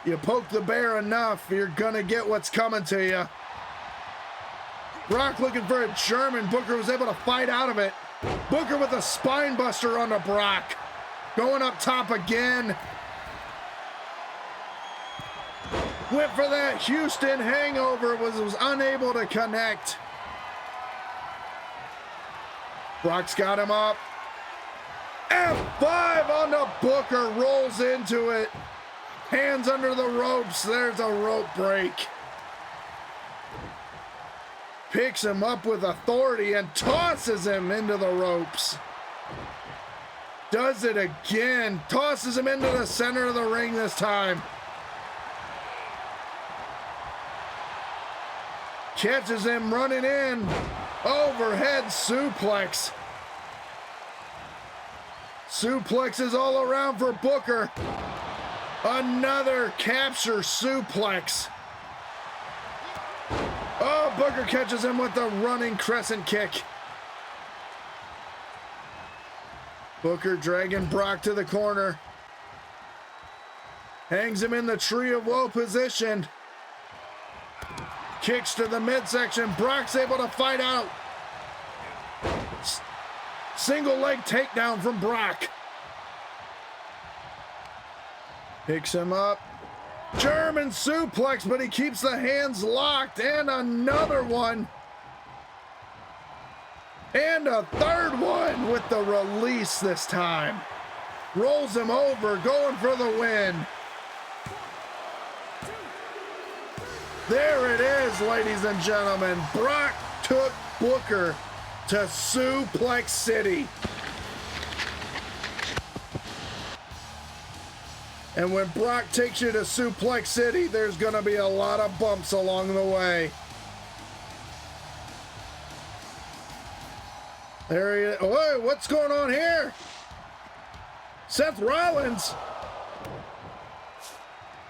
You poke the bear enough, you're gonna get what's coming to you. Brock looking for a German. Booker was able to fight out of it. Booker with a spine buster onto Brock. Going up top again. Went for that Houston hangover, was unable to connect. Brock's got him up. F5 on the Booker, rolls into it. Hands under the ropes, there's a rope break. Picks him up with authority and tosses him into the ropes. Does it again, tosses him into the center of the ring this time. Catches him running in. Overhead suplex. Suplexes all around for Booker. Another capture suplex. Oh, Booker catches him with the running crescent kick. Booker dragging Brock to the corner. Hangs him in the tree of woe position. Kicks to the midsection. Brock's able to fight out. Single leg takedown from Brock. Picks him up. German suplex, but he keeps the hands locked. And another one. And a third one with the release this time. Rolls him over, going for the win. There it is, ladies and gentlemen. Brock took Booker to Suplex City. And when Brock takes you to Suplex City, there's going to be a lot of bumps along the way. There he is. Oh, what's going on here? Seth Rollins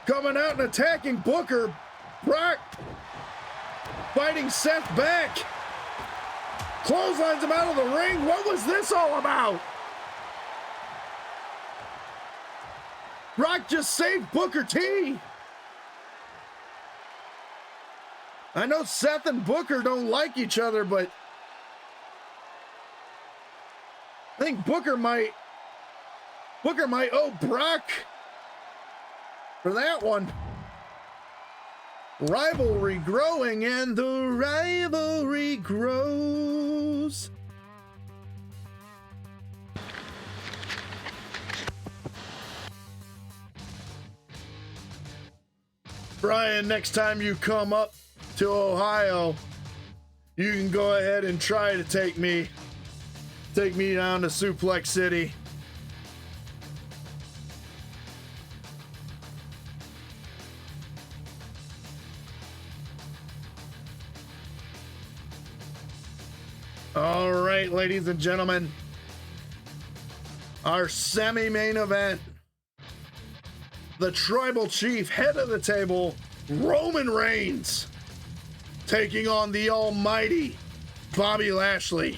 coming out and attacking Booker. Brock fighting Seth back. Clotheslines him out of the ring. What was this all about? Brock just saved Booker T. I know Seth and Booker don't like each other, but I think Booker might owe Brock for that one. Rivalry growing, and the rivalry grows. Brian, next time you come up to Ohio, you can go ahead and try to take me down to Suplex City. All right, ladies and gentlemen, our semi-main event. The Tribal Chief, head of the table, Roman Reigns, taking on the almighty Bobby Lashley.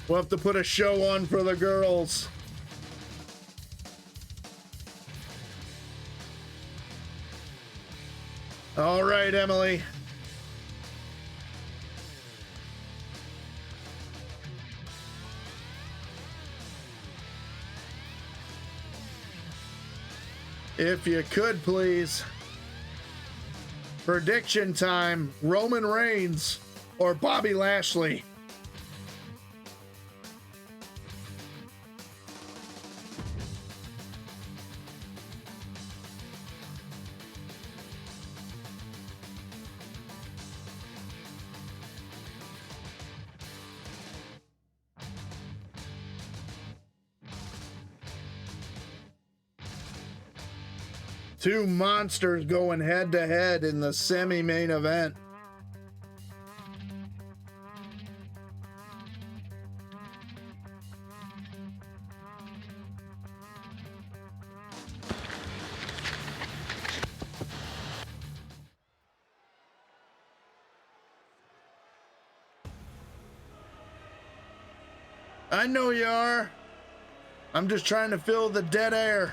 We'll have to put a show on for the girls. All right, Emily. If you could, please. Prediction time, Roman Reigns or Bobby Lashley? Two monsters going head to head in the semi-main event. I know you are. I'm just trying to fill the dead air.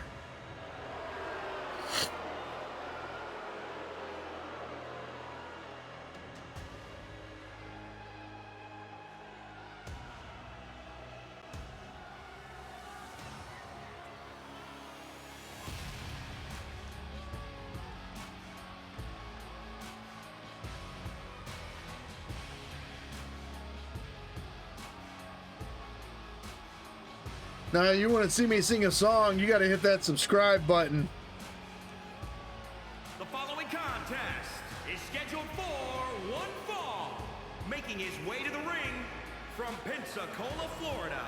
Now, you want to see me sing a song, you got to hit that subscribe button. The following contest is scheduled for one fall. Making his way to the ring from Pensacola, Florida.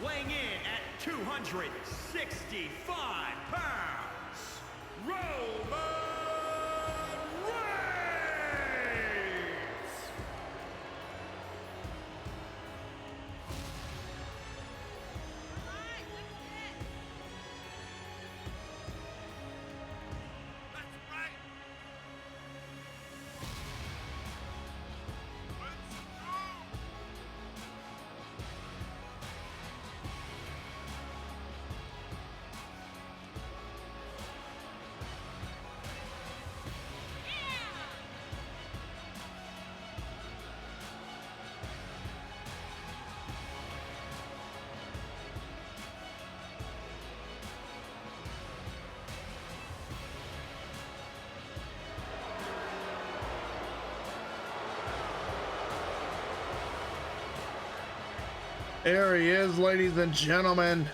Weighing in at 265 pounds, Roman Reigns! There he is, ladies and gentlemen.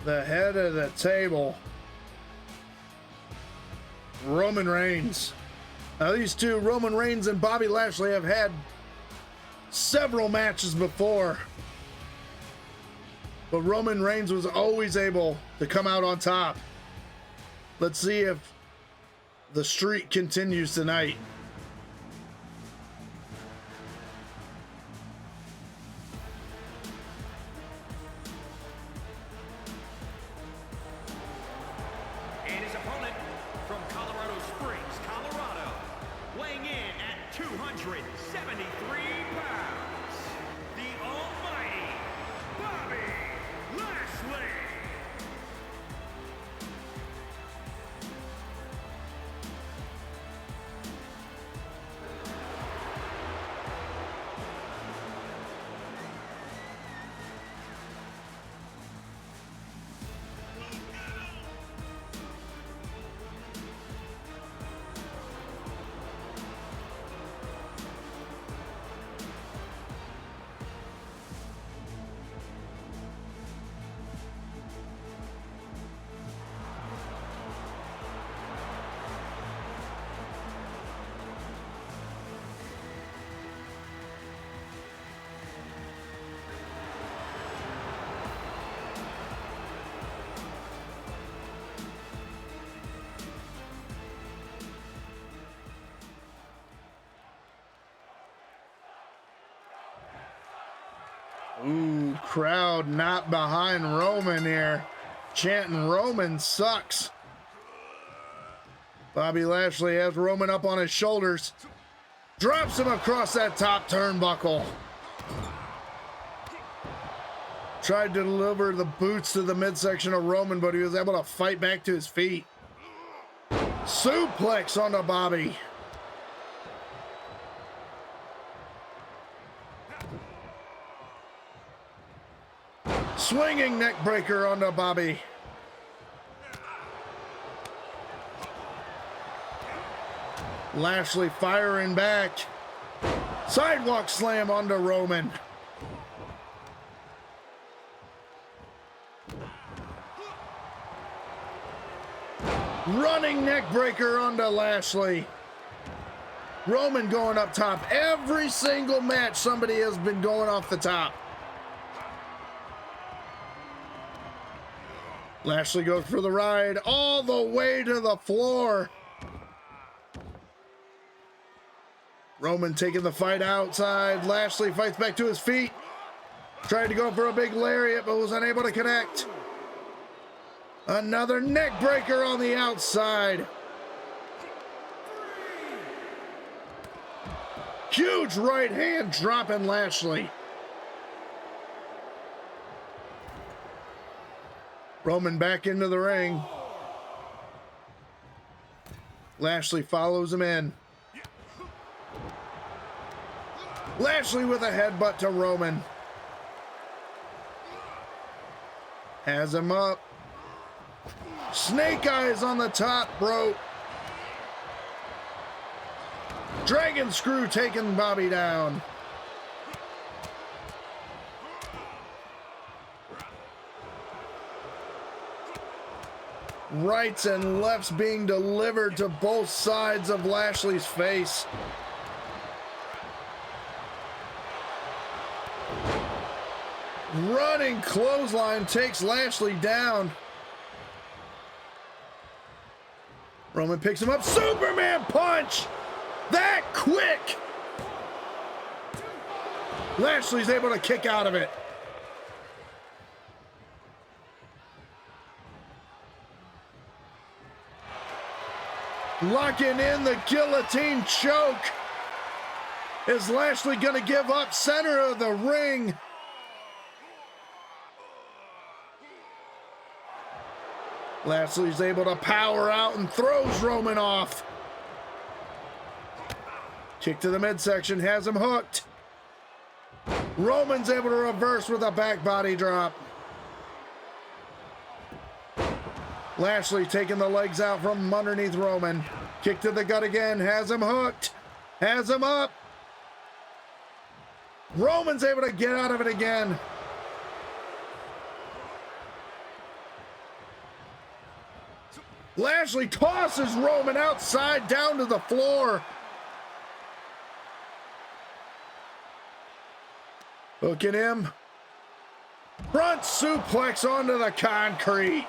The head of the table, Roman Reigns. Now, these two, Roman Reigns and Bobby Lashley, have had several matches before, but Roman Reigns was always able to come out on top. Let's see if the streak continues tonight. And his opponent from Colorado Springs, Colorado, weighing in at 273 pounds, the almighty Bobby Lashley. Ooh, crowd not behind Roman here, chanting Roman sucks. Bobby Lashley has Roman up on his shoulders, drops him across that top turnbuckle. Tried to deliver the boots to the midsection of Roman, but he was able to fight back to his feet. Suplex onto Bobby. Swinging neck breaker onto Bobby. Lashley firing back. Sidewalk slam onto Roman. Running neck breaker onto Lashley. Roman going up top. Every single match, somebody has been going off the top. Lashley goes for the ride all the way to the floor. Roman taking the fight outside. Lashley fights back to his feet. Tried to go for a big lariat, but was unable to connect. Another neck breaker on the outside. Huge right hand dropping Lashley. Roman back into the ring. Lashley follows him in. Lashley with a headbutt to Roman. Has him up. Snake eyes on the top rope. Dragon screw taking Bobby down. Rights and lefts being delivered to both sides of Lashley's face. Running clothesline takes Lashley down. Roman picks him up. Superman punch! That quick! Lashley's able to kick out of it. Locking in the guillotine choke. Is Lashley gonna give up center of the ring? Lashley's able to power out and throws Roman off. Kick to the midsection, has him hooked. Roman's able to reverse with a back body drop. Lashley taking the legs out from underneath Roman. Kick to the gut again, has him hooked. Has him up. Roman's able to get out of it again. Lashley tosses Roman outside down to the floor. Hooking him. Front suplex onto the concrete.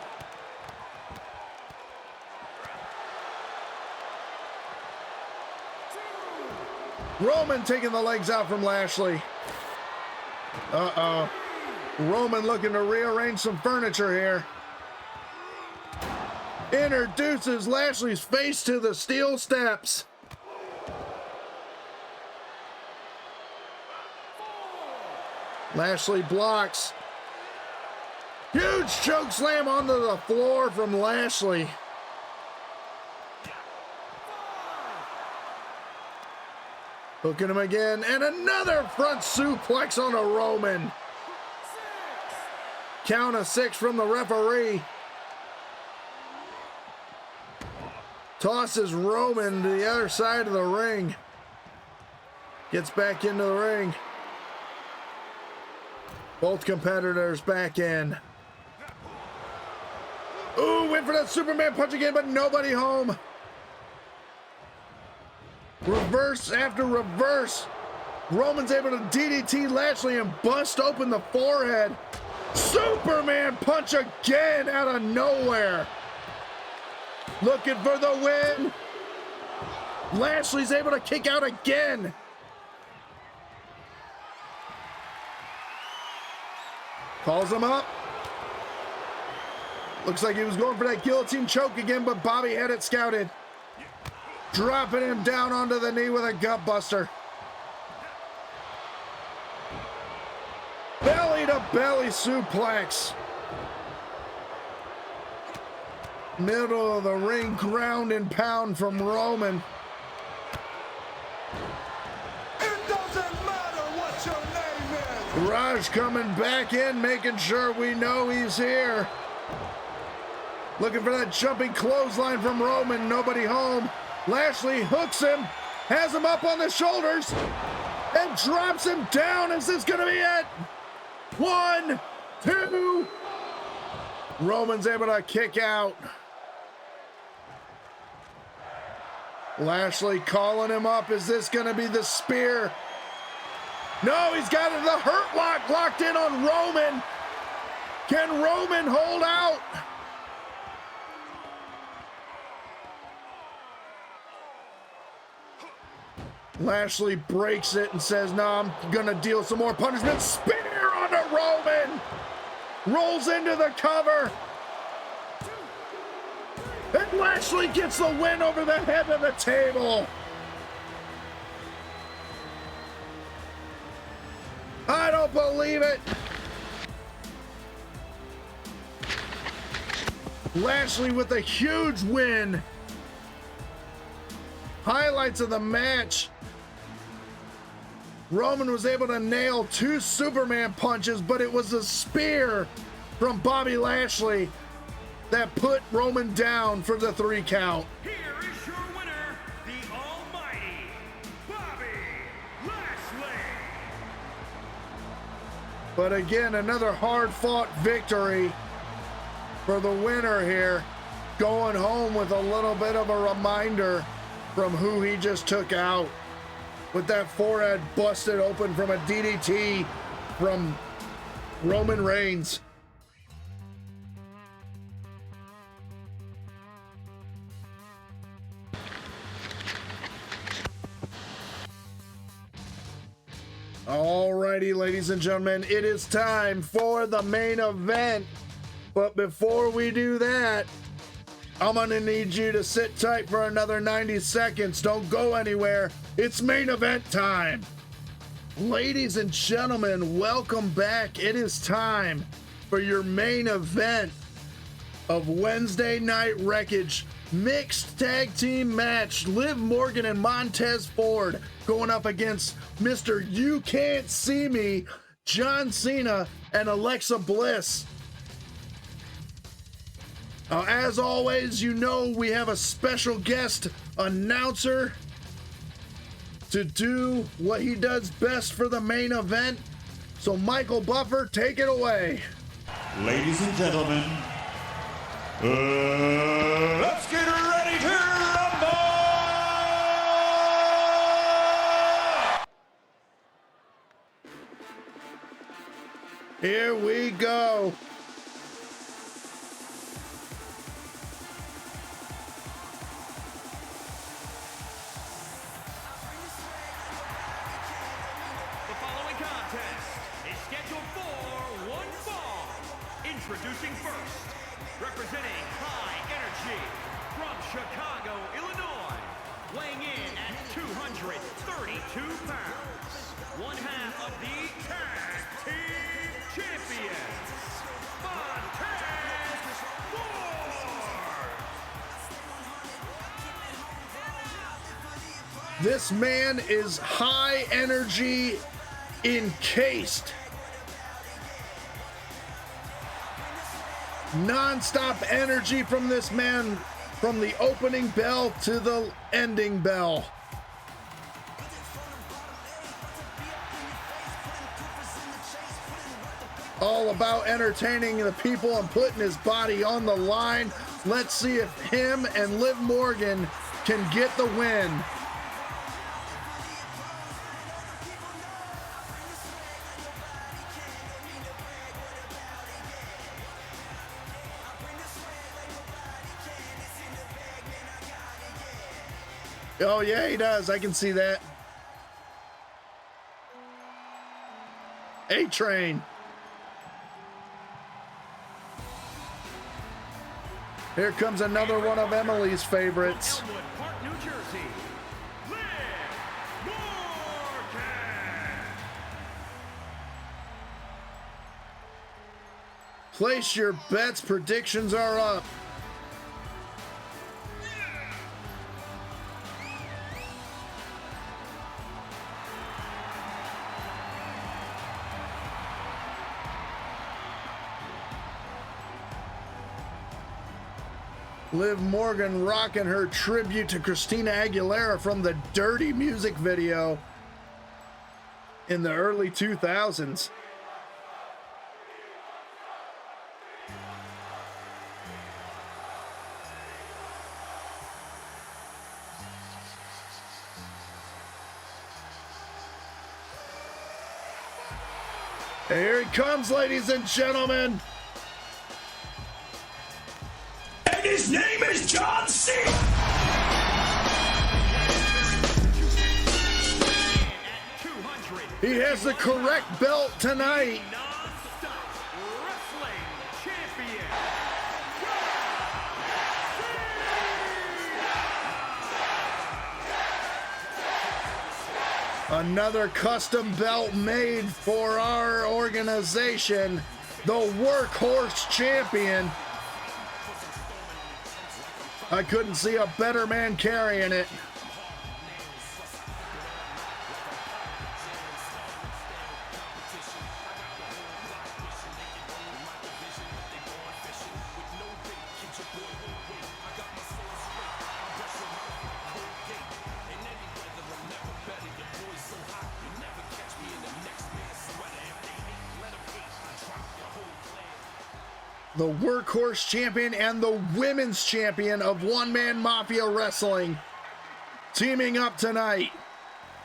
Roman taking the legs out from Lashley. Uh-oh. Roman looking to rearrange some furniture here. Introduces Lashley's face to the steel steps. Lashley blocks. Huge choke slam onto the floor from Lashley. Hooking him again, and another front suplex on a Roman. Count of 6 from the referee. Tosses Roman to the other side of the ring. Gets back into the ring. Both competitors back in. Ooh, went for that Superman punch again, but nobody home. Reverse after reverse. Roman's able to DDT Lashley and bust open the forehead. Superman punch again out of nowhere. Looking for the win. Lashley's able to kick out again. Calls him up. Looks like he was going for that guillotine choke again, but Bobby had it scouted. Dropping him down onto the knee with a gut buster. Belly to belly suplex. Middle of the ring, ground and pound from Roman. It doesn't matter what your name is. Raj coming back in, making sure we know he's here. Looking for that jumping clothesline from Roman, nobody home. Lashley hooks him, has him up on the shoulders, and drops him down. Is this gonna be it? 1, 2. Roman's able to kick out. Lashley calling him up. Is this gonna be the spear? No, he's got the hurt lock locked in on Roman. Can Roman hold out? Lashley breaks it and says, no, I'm gonna deal some more punishment. Spear onto Roman. Rolls into the cover. And Lashley gets the win over the head of the table. I don't believe it. Lashley with a huge win. Highlights of the match. Roman was able to nail 2 Superman punches, but it was a spear from Bobby Lashley that put Roman down for the 3 count. Here is your winner, the almighty Bobby Lashley. But again, another hard-fought victory for the winner here. going home with a little bit of a reminder from who he just took out, with that forehead busted open from a DDT from Roman Reigns. Alrighty, ladies and gentlemen, it is time for the main event. But before we do that, I'm gonna need you to sit tight for another 90 seconds. Don't go anywhere. It's main event time. Ladies and gentlemen, welcome back. It is time for your main event of Wednesday Night Wreckage mixed tag team match. Liv Morgan and Montez Ford going up against Mr. You Can't See Me, John Cena and Alexa Bliss. As always, you know we have a special guest announcer to do what he does best for the main event. So Michael Buffer, take it away. Ladies and gentlemen, let's get ready to rumble! Here we go. Introducing first, representing High Energy from Chicago, Illinois, weighing in at 232 pounds, one half of the Tag Team Champions, Montez Ford. This man is high energy encased. Non-stop energy from this man, from the opening bell to the ending bell. All about entertaining the people and putting his body on the line. Let's see if him and Liv Morgan can get the win. Oh yeah, he does. I can see that. A-Train. Here comes another one of Emily's favorites. Elmwood Park, New Jersey, Liv Morgan. Place your bets. Predictions are up. Liv Morgan rocking her tribute to Christina Aguilera from the Dirty music video in the early 2000s. Here he comes, ladies and gentlemen. His name is John Cena! He has the correct belt tonight. Non-stop wrestling champion. Another custom belt made for our organization, the Workhorse Champion. I couldn't see a better man carrying it. the workhorse champion and the women's champion of one-man mafia wrestling, teaming up tonight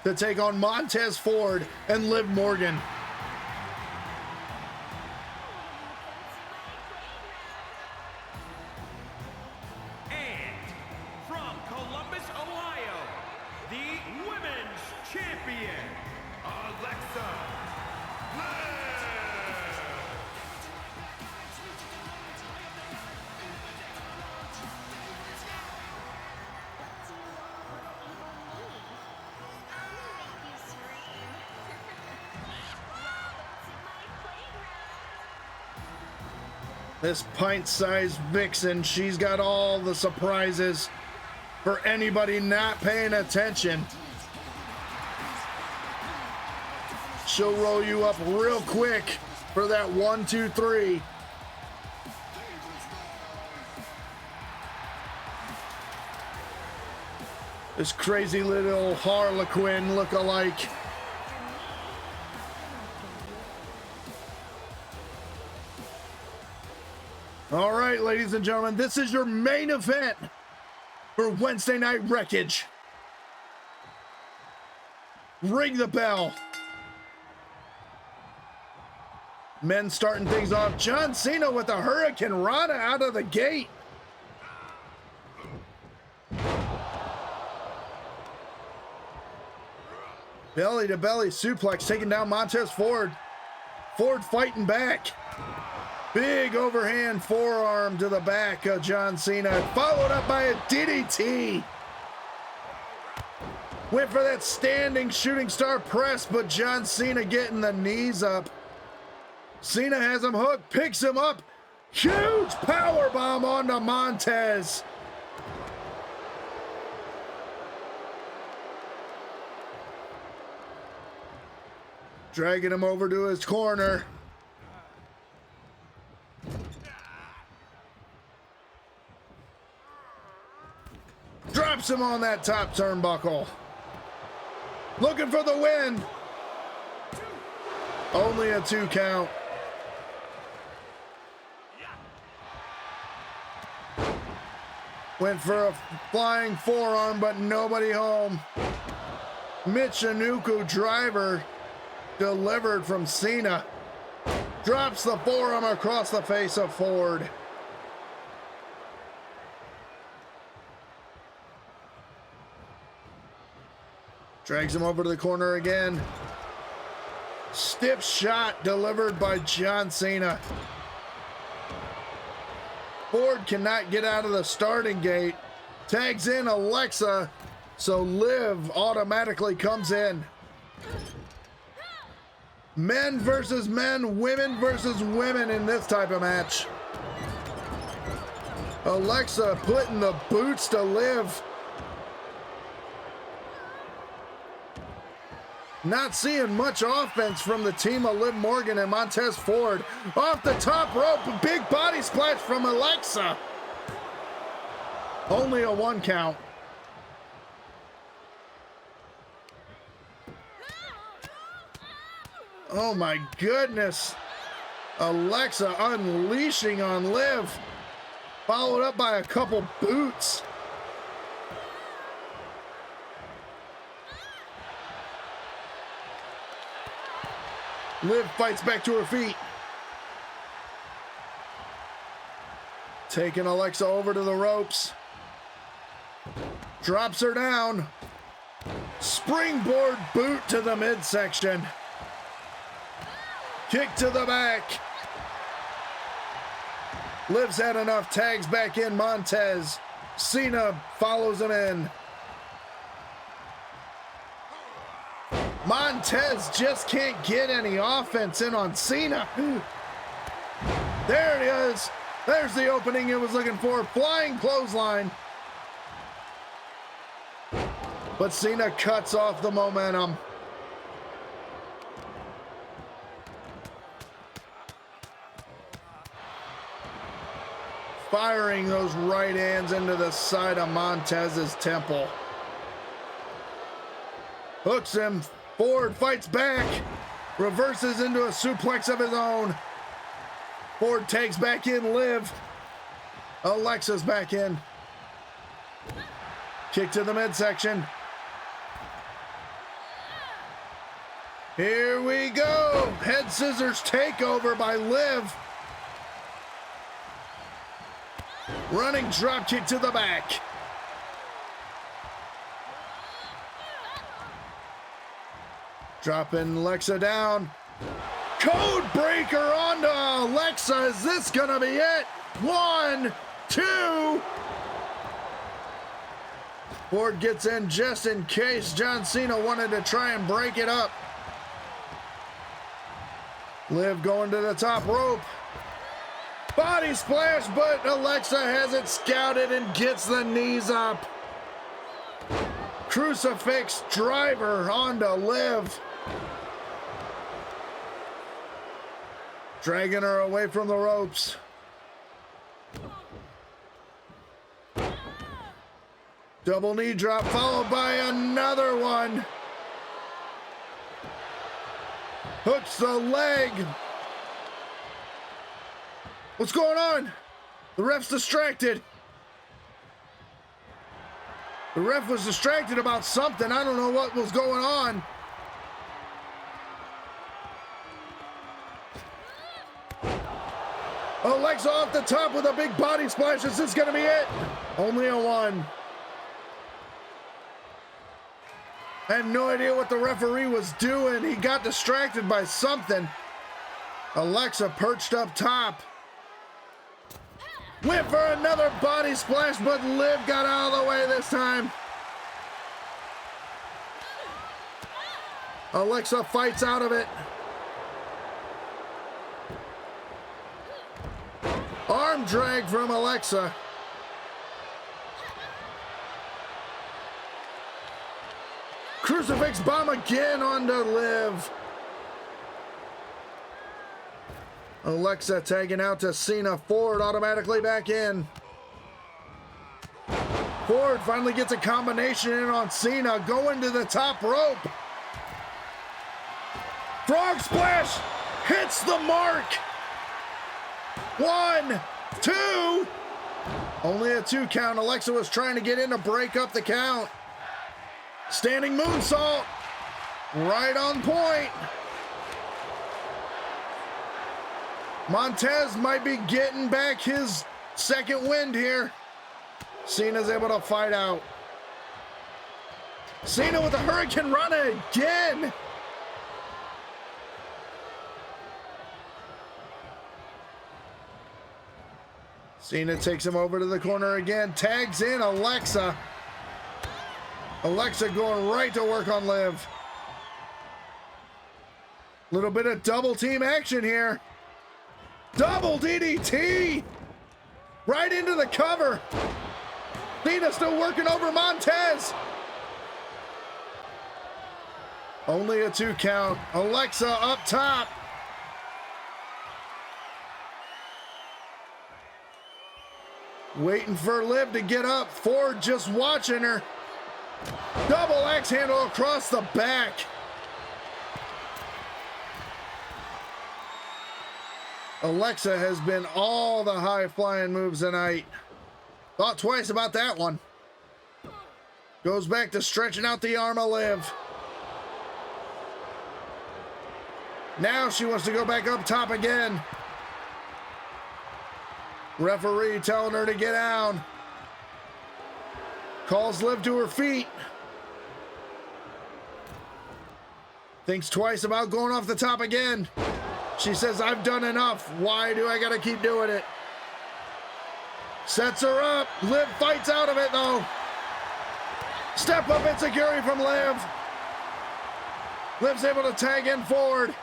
to take on Montez Ford and Liv Morgan. And from Columbus, Ohio, the women's champion, Alexa Bliss. This pint-sized vixen, she's got all the surprises for anybody not paying attention. She'll roll you up real quick for that 1, 2, 3. This crazy little Harlequin look-alike. All right, ladies and gentlemen, this is your main event for Wednesday Night Wreckage. Ring the bell. Men starting things off. John Cena with a Hurricane Rana out of the gate. Belly to belly suplex taking down Montez Ford. Ford fighting back. Big overhand forearm to the back of John Cena, followed up by a DDT. Went for that standing shooting star press, but John Cena getting the knees up. Cena has him hooked, picks him up. Huge power bomb onto Montez. Dragging him over to his corner. Drops him on that top turnbuckle. Looking for the win. Only a 2 count. Went for a flying forearm, but nobody home. Michinoku driver delivered from Cena. Drops the forearm across the face of Ford. Drags him over to the corner again. Stiff shot delivered by John Cena. Ford cannot get out of the starting gate. Tags in Alexa, so Liv automatically comes in. Men versus men, women versus women in this type of match. Alexa putting the boots to Liv. Not seeing much offense from the team of Liv Morgan and Montez Ford. Off the top rope, a big body splash from Alexa. Only a 1 count. Oh my goodness. Alexa unleashing on Liv. Followed up by a couple boots. Liv fights back to her feet. Taking Alexa over to the ropes. Drops her down. Springboard boot to the midsection. Kick to the back. Liv's had enough, tags back in Montez. Cena follows him in. Montez just can't get any offense in on Cena. There it is. There's the opening it was looking for. Flying clothesline. But Cena cuts off the momentum. Firing those right hands into the side of Montez's temple. Hooks him. Ford fights back. Reverses into a suplex of his own. Ford takes back in Liv. Alexa's back in. Kick to the midsection. Here we go. Head scissors takeover by Liv. Running drop kick to the back. Dropping Alexa down. Code breaker onto Alexa. Is this gonna be it? 1, 2. Ford gets in just in case John Cena wanted to try and break it up. Liv going to the top rope. Body splash, but Alexa has it scouted and gets the knees up. Crucifix driver onto Liv. Dragging her away from the ropes. Double knee drop followed by another one. Hooks the leg. What's going on? The ref's distracted. The ref was distracted about something. I don't know what was going on. Alexa off the top with a big body splash. Is this gonna be it? Only a 1. I have no idea what the referee was doing. He got distracted by something. Alexa perched up top. Went for another body splash, but Liv got out of the way this time. Alexa fights out of it. Arm drag from Alexa. Crucifix bomb again onto Liv. Alexa tagging out to Cena. Ford automatically back in. Ford finally gets a combination in on Cena. Going to the top rope. Frog splash hits the mark. 1, 2. Only a 2 count. Alexa was trying to get in to break up the count. Standing moonsault. Right on point. Montez might be getting back his second wind here. Cena's able to fight out. Cena with a Hurricane Rana again. Cena takes him over to the corner again. Tags in Alexa. Alexa going right to work on Liv. Little bit of double team action here. Double DDT. Right into the cover. Cena still working over Montez. Only a 2 count. Alexa up top. Waiting for Liv to get up. Ford just watching her. Double axe handle across the back. Alexa has been all the high-flying moves tonight. Thought twice about that one. Goes back to stretching out the arm of Liv. Now she wants to go back up top again. Referee telling her to get down. Calls Liv to her feet. Thinks twice about going off the top again. She says, I've done enough. Why do I gotta keep doing it? Sets her up. Liv fights out of it though. Step up insecurity from Liv. Liv's able to tag in Ford.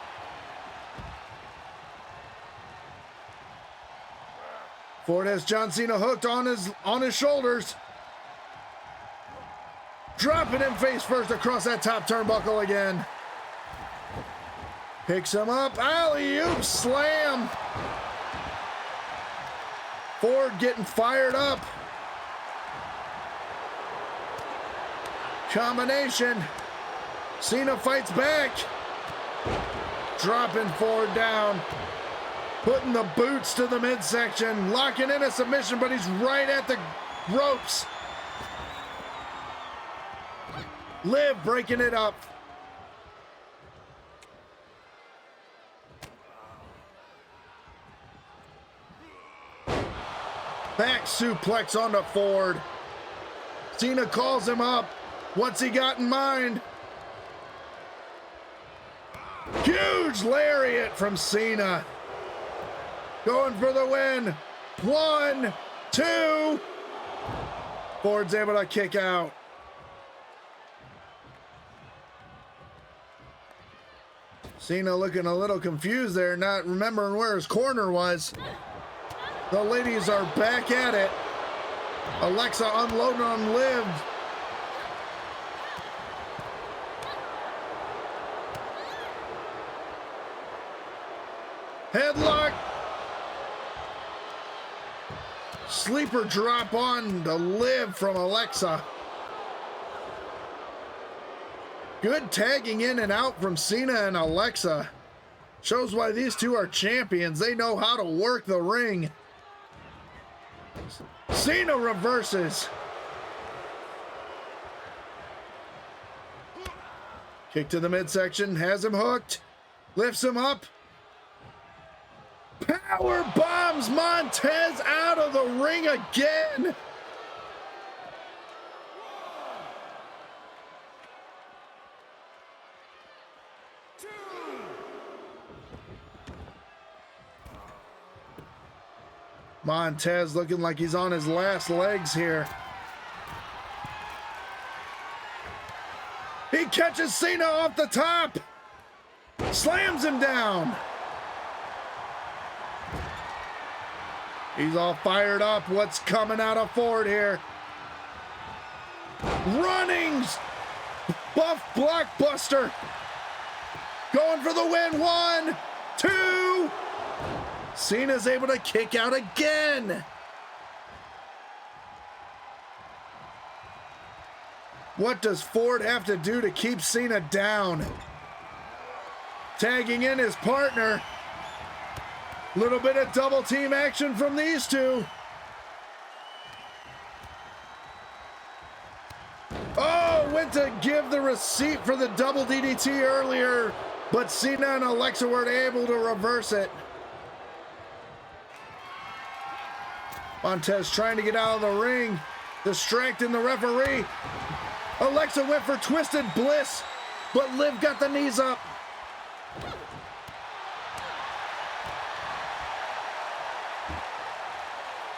Ford has John Cena hooked on his shoulders. Dropping him face first across that top turnbuckle again. Picks him up. Alley-oop slam. Ford getting fired up. Combination. Cena fights back. Dropping Ford down. Putting the boots to the midsection, locking in a submission, but he's right at the ropes. Liv breaking it up. Back suplex onto Ford. Cena calls him up. What's he got in mind? Huge lariat from Cena. Going for the win. 1, 2. Ford's able to kick out. Cena looking a little confused there, not remembering where his corner was. The ladies are back at it. Alexa unloading on Liv. Headlock. Sleeper drop on to Liv from Alexa. Good tagging in and out from Cena and Alexa. Shows why these two are champions. They know how to work the ring. Cena reverses. Kick to the midsection, has him hooked. Lifts him up. Power bombs Montez out of the ring again. Montez looking like he's on his last legs here. He catches Cena off the top. Slams him down. He's all fired up. What's coming out of Ford here? Runnings. Buff blockbuster. Going for the win. 1, 2. Cena's able to kick out again. What does Ford have to do to keep Cena down? Tagging in his partner. Little bit of double team action from these two. Oh, went to give the receipt for the double DDT earlier, but Cena and Alexa weren't able to reverse it. Montez trying to get out of the ring, distracting the referee. Alexa went for Twisted Bliss, but Liv got the knees up.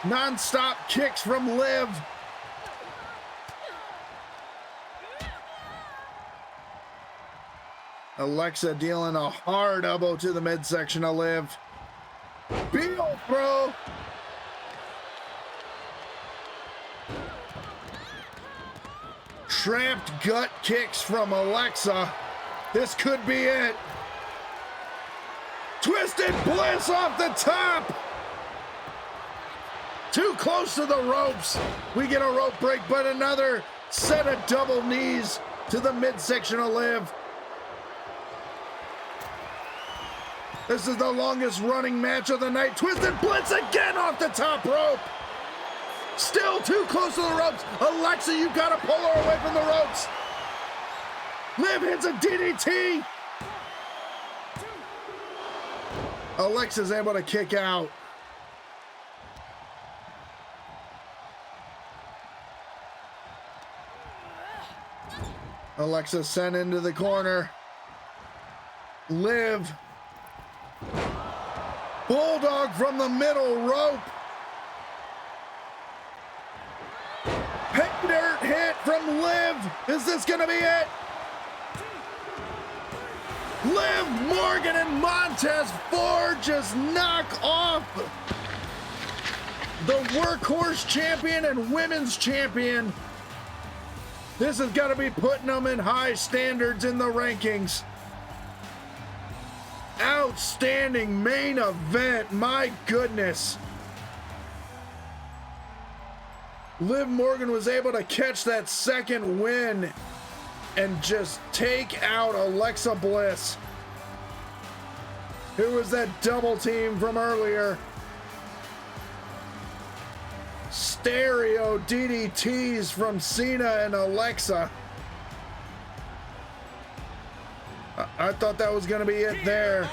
Non-stop kicks from Liv. Alexa dealing a hard elbow to the midsection of Liv. Heel throw. Trapped gut kicks from Alexa. This could be it. Twisted Bliss off the top. Too close to the ropes. We get a rope break, but another set of double knees to the midsection of Liv. This is the longest running match of the night. Twisted Bliss again off the top rope. Still too close to the ropes. Alexa, you gotta pull her away from the ropes. Liv hits a DDT. Alexa's able to kick out. Alexa sent into the corner. Liv. Bulldog from the middle rope. Pay dirt hit from Liv. Is this gonna be it? Liv Morgan and Montez Ford just knock off the workhorse champion and women's champion. This has got to be putting them in high standards in the rankings. Outstanding main event, my goodness. Liv Morgan was able to catch that second win and just take out Alexa Bliss. Who was that double team from earlier? Stereo DDTs from Cena and Alexa. I thought that was going to be it there.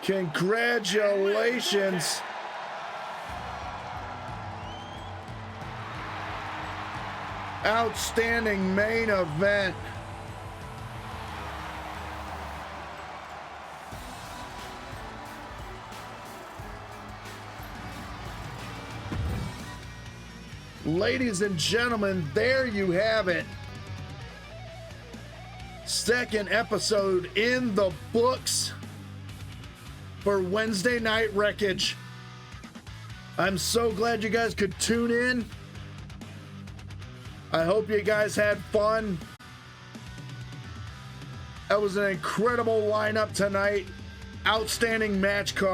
Congratulations. Outstanding main event. Ladies and gentlemen, there you have it. Second episode in the books for Wednesday Night Wreckage. I'm so glad you guys could tune in. I hope you guys had fun. That was an incredible lineup tonight. Outstanding match card.